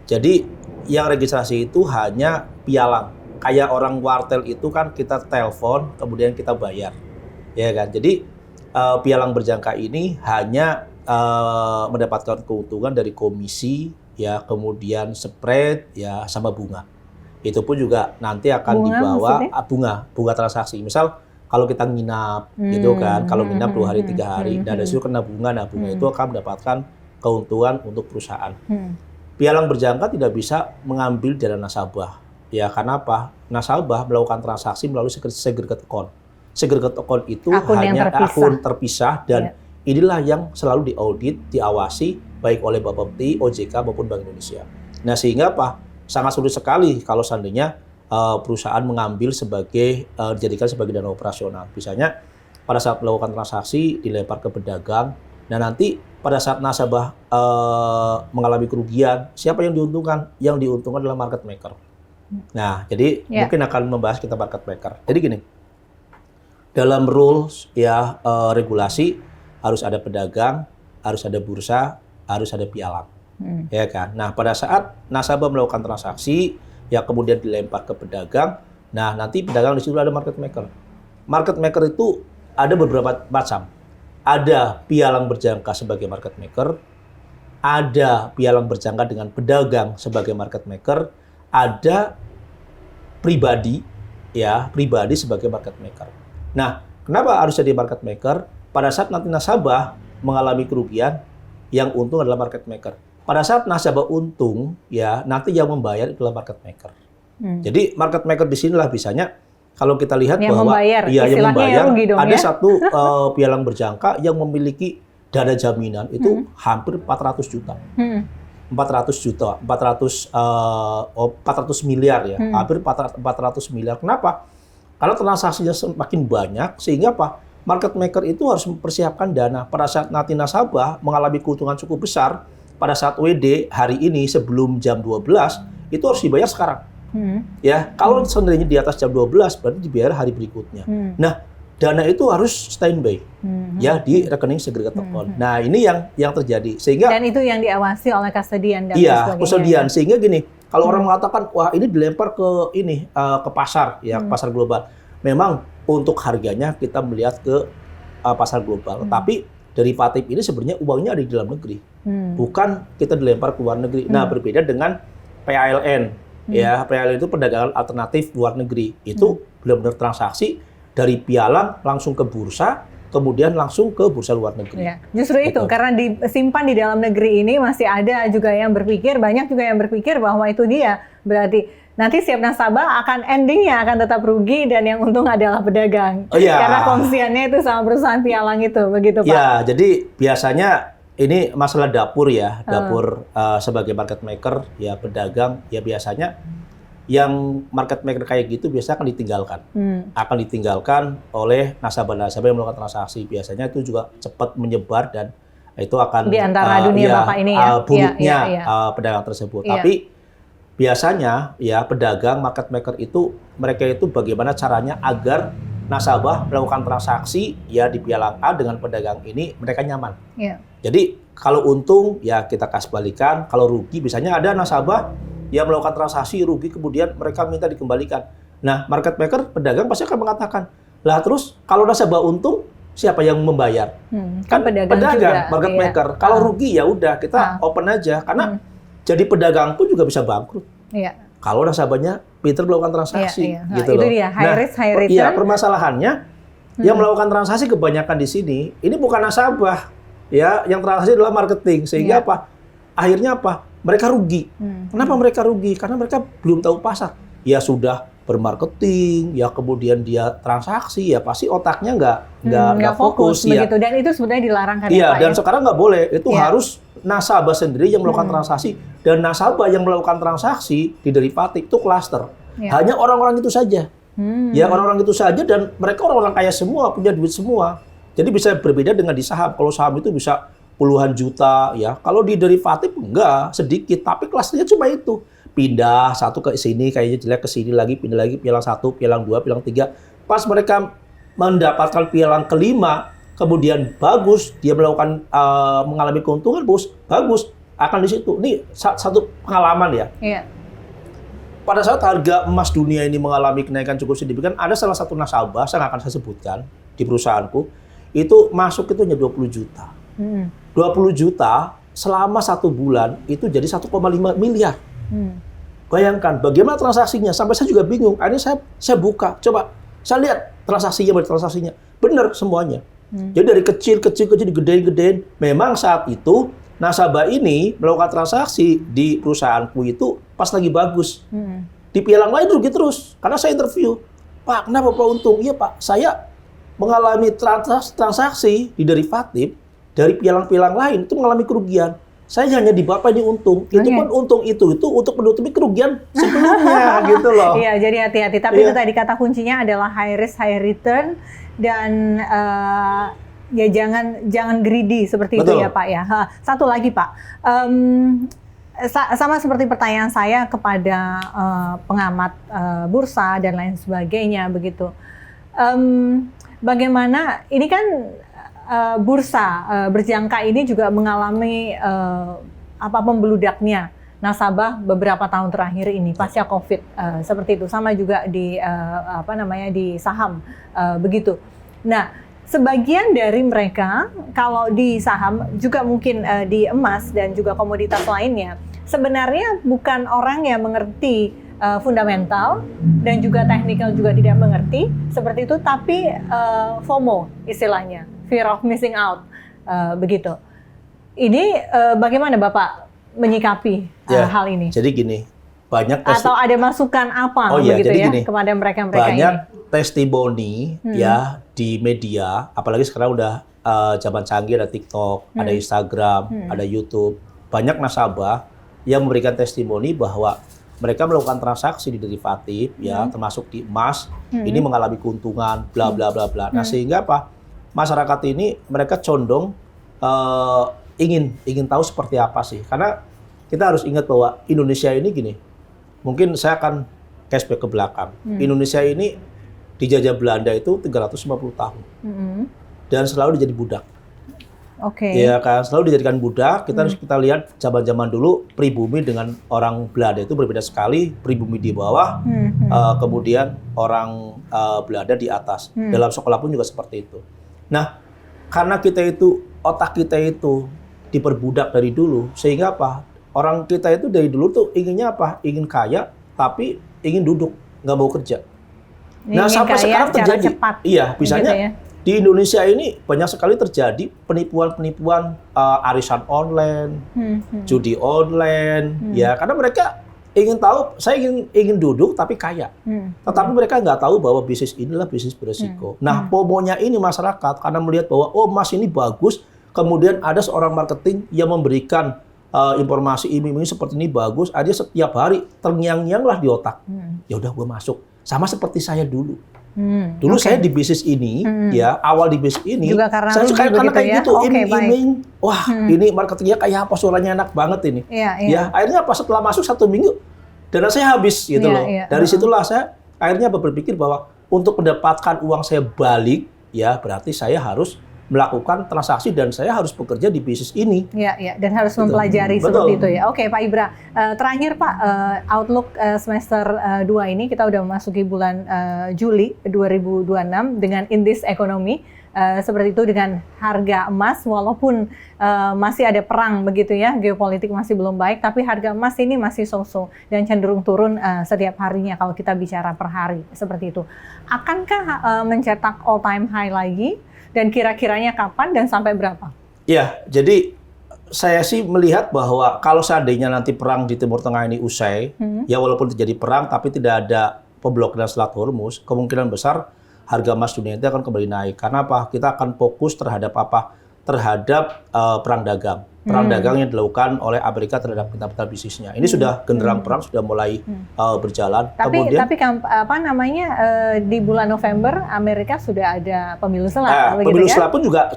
Jadi yang registrasi itu hanya pialang. Kayak orang wartel itu kan kita telepon, kemudian kita bayar. Ya kan? Jadi pialang berjangka ini hanya mendapatkan keuntungan dari komisi, ya, kemudian spread, ya, sama bunga. Itu pun juga nanti akan dibawa bunga transaksi. Misal kalau kita nginap, gitu kan, kalau nginap 2 hari 3 hari, dan dari situ kena bunga, nah bunga itu akan mendapatkan keuntungan untuk perusahaan. Pialang berjangka tidak bisa mengambil dana nasabah. Ya, karena apa? Nasabah melakukan transaksi melalui segregated account. Segregated account itu hanya akun terpisah dan inilah yang selalu diaudit, diawasi baik oleh Bapepti, OJK maupun Bank Indonesia. Nah, sehingga apa? Sangat sulit sekali kalau seandainya perusahaan mengambil dijadikan sebagai dana operasional. Misalnya pada saat melakukan transaksi dilempar ke pedagang. Nah, nanti pada saat nasabah mengalami kerugian, siapa yang diuntungkan? Yang diuntungkan adalah market maker. Nah, jadi mungkin akan membahas kita market maker. Jadi gini, dalam rules ya regulasi harus ada pedagang, harus ada bursa, harus ada pialang, ya kan. Nah, pada saat nasabah melakukan transaksi, ya kemudian dilempar ke pedagang. Nah, nanti pedagang di situ ada market maker. Market maker itu ada beberapa macam. Ada pialang berjangka sebagai market maker, ada pialang berjangka dengan pedagang sebagai market maker, ada pribadi sebagai market maker. Nah, kenapa harus jadi market maker? Pada saat nanti nasabah mengalami kerugian, yang untung adalah market maker. Pada saat nasabah untung, ya nanti yang membayar adalah market maker. Jadi market maker di sinilah bisanya kalau kita lihat yang bahwa yang membayar ada satu pialang berjangka yang memiliki dana jaminan itu hampir 400 juta. 400 miliar ya, hampir 400 miliar. Kenapa? Karena transaksinya semakin banyak sehingga apa? Market maker itu harus mempersiapkan dana pada saat nanti nasabah mengalami keuntungan cukup besar pada saat WD hari ini sebelum jam 12 itu harus dibayar sekarang. Ya, kalau seandainya di atas jam 12 berarti dibayar hari berikutnya. Nah, dana itu harus standby ya di rekening segregated account. Nah, ini yang terjadi sehingga dan itu yang diawasi oleh custodian dan custodian sehingga gini, kalau orang mengatakan wah ini dilempar ke ke pasar ya, pasar global. Memang untuk harganya kita melihat ke pasar global. Tapi dari Patip ini sebenarnya uangnya ada di dalam negeri. Bukan kita dilempar ke luar negeri. Nah, berbeda dengan PALN. Ya, PALN itu perdagangan alternatif luar negeri. Itu benar-benar transaksi dari pialang langsung ke bursa, kemudian langsung ke bursa luar negeri. Ya, justru itu, karena disimpan di dalam negeri ini masih ada juga yang berpikir, banyak juga yang berpikir bahwa itu dia berarti nanti setiap nasabah akan endingnya akan tetap rugi dan yang untung adalah pedagang. Karena kongsiannya itu sama perusahaan pialang itu, begitu Pak? Ya, jadi biasanya ini masalah dapur ya, dapur sebagai market maker, ya pedagang, ya biasanya yang market maker kayak gitu biasanya akan ditinggalkan oleh nasabah-nasabah yang melakukan transaksi. Biasanya itu juga cepat menyebar dan itu akan di antara dunia Bapak ini ya, buruknya pedagang tersebut. Tapi biasanya ya pedagang market maker itu mereka itu bagaimana caranya agar nasabah melakukan transaksi ya di pialang A dengan pedagang ini mereka nyaman. Jadi kalau untung ya kita kasih balikan, kalau rugi biasanya ada nasabah yang melakukan transaksi rugi kemudian mereka minta dikembalikan. Nah, market maker pedagang pasti akan mengatakan, "Lah terus kalau nasabah untung siapa yang membayar?" Kan pedagang juga, market maker. Kalau rugi ya udah kita open aja karena jadi pedagang pun juga bisa bangkrut. Kalau nasabahnya pintar melakukan transaksi gitu loh. Itu dia high risk high return. Iya, permasalahannya yang melakukan transaksi kebanyakan di sini ini bukan nasabah. Ya, yang transaksi adalah marketing sehingga apa? Akhirnya apa? Mereka rugi. Kenapa mereka rugi? Karena mereka belum tahu pasar. Ya sudah bermarketing, ya kemudian dia transaksi, ya pasti otaknya nggak fokus. Begitu. Dan itu sebenarnya dilarang kan Pak? Dan sekarang nggak boleh. Itu harus nasabah sendiri yang melakukan transaksi. Dan nasabah yang melakukan transaksi di derivatif itu cluster. Hanya orang-orang itu saja. Ya orang-orang itu saja dan mereka orang-orang kaya semua, punya duit semua. Jadi bisa berbeda dengan di saham. Kalau saham itu bisa puluhan juta ya. Kalau di derivatif enggak, sedikit, tapi kelasnya cuma itu. Pindah satu ke sini kayaknya jelek, ke sini lagi, pindah lagi pialang 1, pialang 2, pialang 3. Pas mereka mendapatkan pialang kelima, kemudian bagus, dia melakukan mengalami keuntungan bagus, akan di situ. Ini satu pengalaman ya. Pada saat harga emas dunia ini mengalami kenaikan cukup signifikan, ada salah satu nasabah, saya nggak akan saya sebutkan, di perusahaanku, itu masuk itu hanya 20 juta. 20 juta selama 1 bulan itu jadi 1,5 miliar. Bayangkan bagaimana transaksinya, sampai saya juga bingung. Akhirnya saya buka, coba saya lihat transaksinya, benar semuanya. Jadi dari kecil digedein. Memang saat itu nasabah ini melakukan transaksi di perusahaanku itu pas lagi bagus. Di pialang lain rugi terus, karena saya interview, "Pak, kenapa Pak untung?" "Iya Pak, saya mengalami transaksi di derivatif dari pialang-pialang lain itu mengalami kerugian. Saya hanya di Bapak ini untung. Itu pun untung itu untuk menutupi kerugian sebelumnya." Gitu loh. Iya, jadi hati-hati. Tapi itu tadi kata kuncinya adalah high risk high return dan ya jangan greedy seperti itu ya Pak ya. Satu lagi Pak, sama seperti pertanyaan saya kepada pengamat bursa dan lain sebagainya begitu. Bagaimana ini kan bursa berjangka ini juga mengalami pembeludaknya nasabah beberapa tahun terakhir ini pasca Covid seperti itu, sama juga di di saham begitu. Nah, sebagian dari mereka kalau di saham juga mungkin di emas dan juga komoditas lainnya sebenarnya bukan orang yang mengerti fundamental dan juga teknikal juga tidak mengerti seperti itu, tapi FOMO istilahnya, fear of missing out begitu. Ini bagaimana Bapak menyikapi hal ini? Jadi gini, banyak atau ada masukan apa begitu ya gini, kepada mereka banyak ini? Testimoni ya di media, apalagi sekarang udah zaman canggih, ada TikTok, ada Instagram, ada YouTube. Banyak nasabah yang memberikan testimoni bahwa mereka melakukan transaksi di derivatif ya, termasuk di emas, ini mengalami keuntungan bla bla bla bla. Nah, sehingga apa? Masyarakat ini mereka condong ingin tahu seperti apa sih. Karena kita harus ingat bahwa Indonesia ini gini. Mungkin saya akan flashback ke belakang. Indonesia ini dijajah Belanda itu 350 tahun. Dan selalu dijadi budak. Ya kan, selalu dijadikan budak. Kita lihat zaman-zaman dulu pribumi dengan orang Belanda itu berbeda sekali. Pribumi di bawah, kemudian orang Belanda di atas. Dalam sekolah pun juga seperti itu. Nah, karena otak kita itu diperbudak dari dulu, sehingga apa? Orang kita itu dari dulu tuh inginnya apa? Ingin kaya, tapi ingin duduk, nggak mau kerja. Nah, sampai sekarang terjadi. Cepat, iya, misalnya di Indonesia ini banyak sekali terjadi penipuan-penipuan arisan online, judi online, ya karena mereka ingin tahu, saya ingin duduk tapi kaya, tetapi mereka nggak tahu bahwa bisnis inilah bisnis beresiko. Nah, pomonya ini masyarakat karena melihat bahwa oh emas ini bagus, kemudian ada seorang marketing yang memberikan informasi iming-iming seperti ini bagus, ada setiap hari terngiang-ngiang lah di otak. Ya udah gue masuk, sama seperti saya dulu. Dulu saya di bisnis ini, ya awal di bisnis ini, juga karena saya suka karena kayak gitu, iming-iming, wah ini marketingnya kayak apa, suaranya enak banget ini. Ya akhirnya pas setelah masuk 1 minggu, dana saya habis gitu loh. Dari situlah saya akhirnya berpikir bahwa untuk mendapatkan uang saya balik, ya berarti saya harus melakukan transaksi dan saya harus bekerja di bisnis ini. Iya, dan harus mempelajari seperti itu ya. Oke, Pak Ibra. Terakhir Pak, outlook semester 2 ini kita udah memasuki bulan Juli 2026 dengan indeks ekonomi seperti itu dengan harga emas walaupun masih ada perang begitu ya, geopolitik masih belum baik, tapi harga emas ini masih so-so dan cenderung turun setiap harinya kalau kita bicara per hari seperti itu. Akankah mencetak all time high lagi? Dan kira-kiranya kapan dan sampai berapa? Ya, jadi saya sih melihat bahwa kalau seandainya nanti perang di Timur Tengah ini usai, ya walaupun terjadi perang tapi tidak ada pemblokiran Selat Hormuz, kemungkinan besar harga emas dunia itu akan kembali naik. Karena apa? Kita akan fokus terhadap apa? Terhadap perang dagang. Perang dagang yang dilakukan oleh Amerika terhadap mitra-mitra bisnisnya. Ini sudah genderang perang sudah mulai berjalan. Tapi apa namanya di bulan November Amerika sudah ada pemilu sela. Pemilu sela pun juga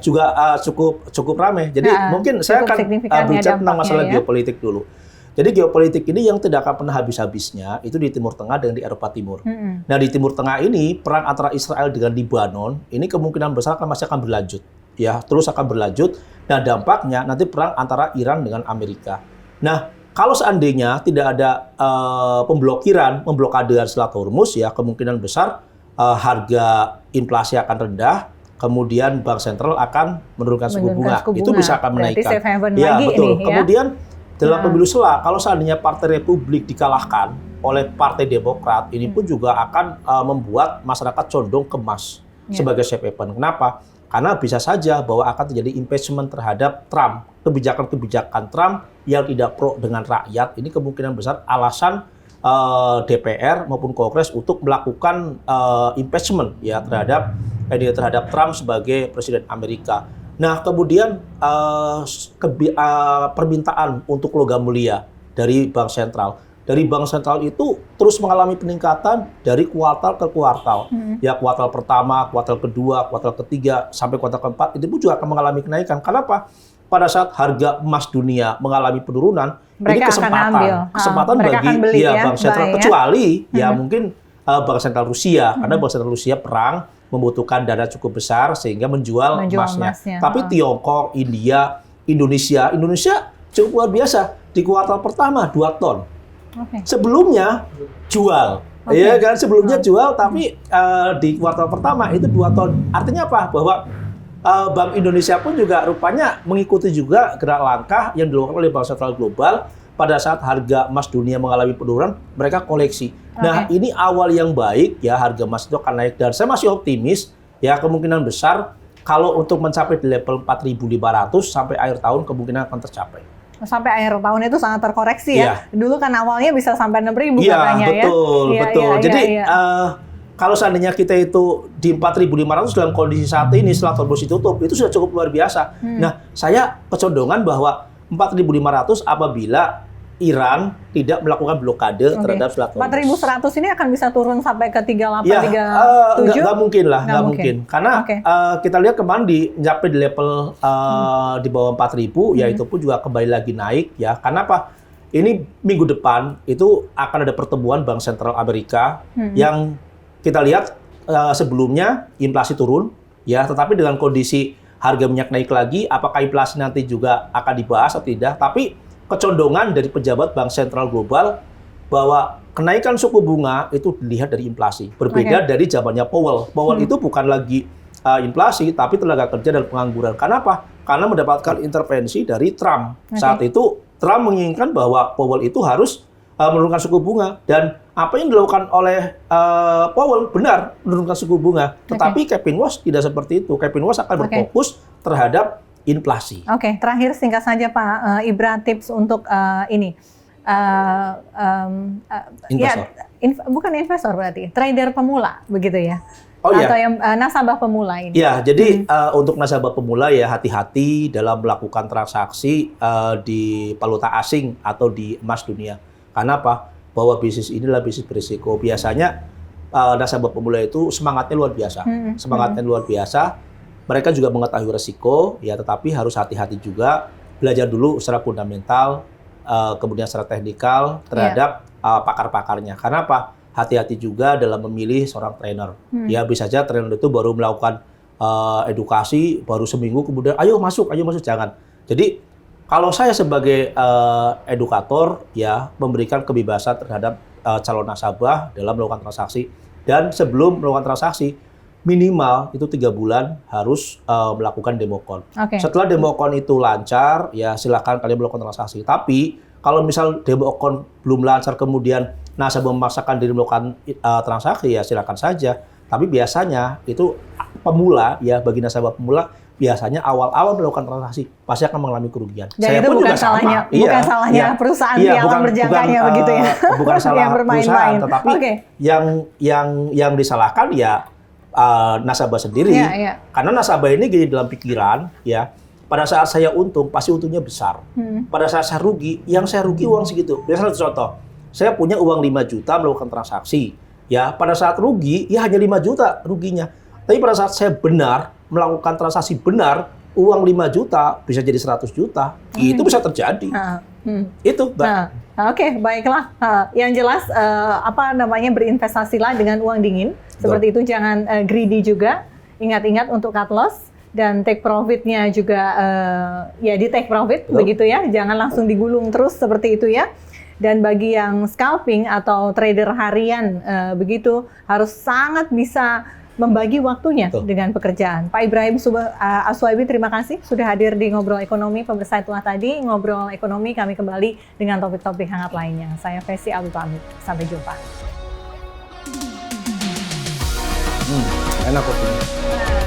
cukup ramai. Jadi mungkin saya akan bicara tentang masalah geopolitik dulu. Jadi geopolitik ini yang tidak akan pernah habis-habisnya itu di Timur Tengah dan di Eropa Timur. Nah di Timur Tengah ini perang antara Israel dengan Lebanon ini kemungkinan besar masih akan berlanjut. Ya, terus akan berlanjut. Nah, dampaknya nanti perang antara Iran dengan Amerika. Nah, kalau seandainya tidak ada pemblokadean Selat Hormuz, ya kemungkinan besar harga inflasi akan rendah, kemudian bank sentral akan menurunkan suku bunga. Itu bisa akan menaikkan. Ya, betul. Ini, kemudian dalam pemilu sela, kalau seandainya Partai Republik dikalahkan oleh Partai Demokrat, ini pun juga akan membuat masyarakat condong ke emas sebagai safe haven. Kenapa? Karena bisa saja bahwa akan terjadi impeachment terhadap Trump. Kebijakan-kebijakan Trump yang tidak pro dengan rakyat, ini kemungkinan besar alasan DPR maupun Kongres untuk melakukan impeachment ya terhadap Trump sebagai Presiden Amerika. Nah, kemudian permintaan untuk logam mulia dari Bank Sentral. Dari Bank Sentral itu terus mengalami peningkatan dari kuartal ke kuartal. Ya, kuartal pertama, kuartal kedua, kuartal ketiga, sampai kuartal keempat, itu pun juga akan mengalami kenaikan. Kenapa? Pada saat harga emas dunia mengalami penurunan, mereka ini kesempatan bagi Bank Sentral. Kecuali ya mungkin Bank Sentral Rusia, karena Bank Sentral Rusia perang, membutuhkan dana cukup besar sehingga menjual emasnya. Tapi Tiongkok, Indonesia cukup luar biasa. Di kuartal pertama 2 ton. Sebelumnya jual, ya kan? Sebelumnya jual, tapi di kuartal pertama itu 2 ton. Artinya apa? Bahwa Bank Indonesia pun juga rupanya mengikuti juga gerak langkah yang dilakukan oleh Bank Sentral Global pada saat harga emas dunia mengalami penurunan, mereka koleksi. Nah, ini awal yang baik ya, harga emas itu akan naik dan saya masih optimis ya kemungkinan besar kalau untuk mencapai di level 4.500 sampai akhir tahun kemungkinan akan tercapai. Sampai akhir tahun itu sangat terkoreksi ya. Dulu kan awalnya bisa sampai 6.000 katanya ya. Betul. Jadi kalau seandainya kita itu di 4.500 dalam kondisi saat ini setelah Hormuz ditutup, itu sudah cukup luar biasa. Nah, saya kecondongan bahwa 4.500 apabila Iran tidak melakukan blokade terhadap Selat Hormuz. 4.100 ini akan bisa turun sampai ke 38, 37? Nggak mungkin lah, nggak mungkin. Karena kita lihat kemarin sampai di level di bawah 4.000, ya itu pun juga kembali lagi naik ya. Karena apa? Ini minggu depan itu akan ada pertemuan Bank Sentral Amerika yang kita lihat sebelumnya inflasi turun, ya, tetapi dengan kondisi harga minyak naik lagi, apakah inflasi nanti juga akan dibahas atau tidak? Tapi kecondongan dari pejabat Bank Sentral Global bahwa kenaikan suku bunga itu dilihat dari inflasi. Berbeda dari zamannya Powell. Powell itu bukan lagi inflasi, tapi tenaga kerja dan pengangguran. Kenapa? Karena mendapatkan intervensi dari Trump. Saat itu Trump menginginkan bahwa Powell itu harus menurunkan suku bunga dan apa yang dilakukan oleh Powell benar menurunkan suku bunga, tetapi Kevin Walsh tidak seperti itu. Kevin Walsh akan berfokus terhadap inflasi. Oke, terakhir singkat saja Pak Ibra, tips untuk ini Investor. bukan investor berarti, trader pemula begitu ya? Oh iya. Atau yang nasabah pemula ini? Ya, jadi untuk nasabah pemula ya hati-hati dalam melakukan transaksi di valuta asing atau di emas dunia. Karena apa? Bahwa bisnis inilah bisnis berisiko. Biasanya nasabah pemula itu semangatnya luar biasa. Semangatnya luar biasa. Mereka juga mengetahui resiko, ya, tetapi harus hati-hati juga. Belajar dulu secara fundamental, kemudian secara teknikal terhadap pakar-pakarnya. Karena apa? Hati-hati juga dalam memilih seorang trainer. Ya, bisa saja trainer itu baru melakukan edukasi, baru seminggu kemudian, ayo masuk, jangan. Jadi, kalau saya sebagai edukator, ya, memberikan kebebasan terhadap calon nasabah dalam melakukan transaksi. Dan sebelum melakukan transaksi, minimal itu 3 bulan harus melakukan demokon. Setelah demokon itu lancar, ya silakan kalian melakukan transaksi. Tapi kalau misal demokon belum lancar, kemudian nasabah memaksakan diri melakukan transaksi, ya silakan saja. Tapi biasanya itu pemula, ya bagi nasabah pemula, biasanya awal-awal melakukan transaksi pasti akan mengalami kerugian. Dan saya itu pun bukan salahnya, bukan salahnya perusahaan yang berjangkanya begitu ya. Bukan salah perusahaan, tetapi yang disalahkan ya nasabah sendiri. Karena nasabah ini gini dalam pikiran, ya, pada saat saya untung pasti untungnya besar. Pada saat saya rugi, yang saya rugi uang segitu. Misalnya contoh, saya punya uang 5 juta melakukan transaksi, ya, pada saat rugi ya hanya 5 juta ruginya. Tapi pada saat saya benar melakukan transaksi benar, uang 5 juta bisa jadi 100 juta. Itu bisa terjadi. Itu, Mbak. Oke, baiklah. Yang jelas berinvestasilah dengan uang dingin. Seperti itu, jangan greedy juga. Ingat-ingat untuk cut loss dan take profit-nya juga ya di take profit begitu ya. Jangan langsung digulung terus seperti itu ya. Dan bagi yang scalping atau trader harian begitu harus sangat bisa membagi waktunya dengan pekerjaan. Pak Ibrahim Aswabi, terima kasih sudah hadir di Ngobrol Ekonomi. Pemirsa, itulah tadi Ngobrol Ekonomi, kami kembali dengan topik-topik hangat lainnya. Saya Fesi Alwi pamit. Sampai jumpa. Enak kopinya.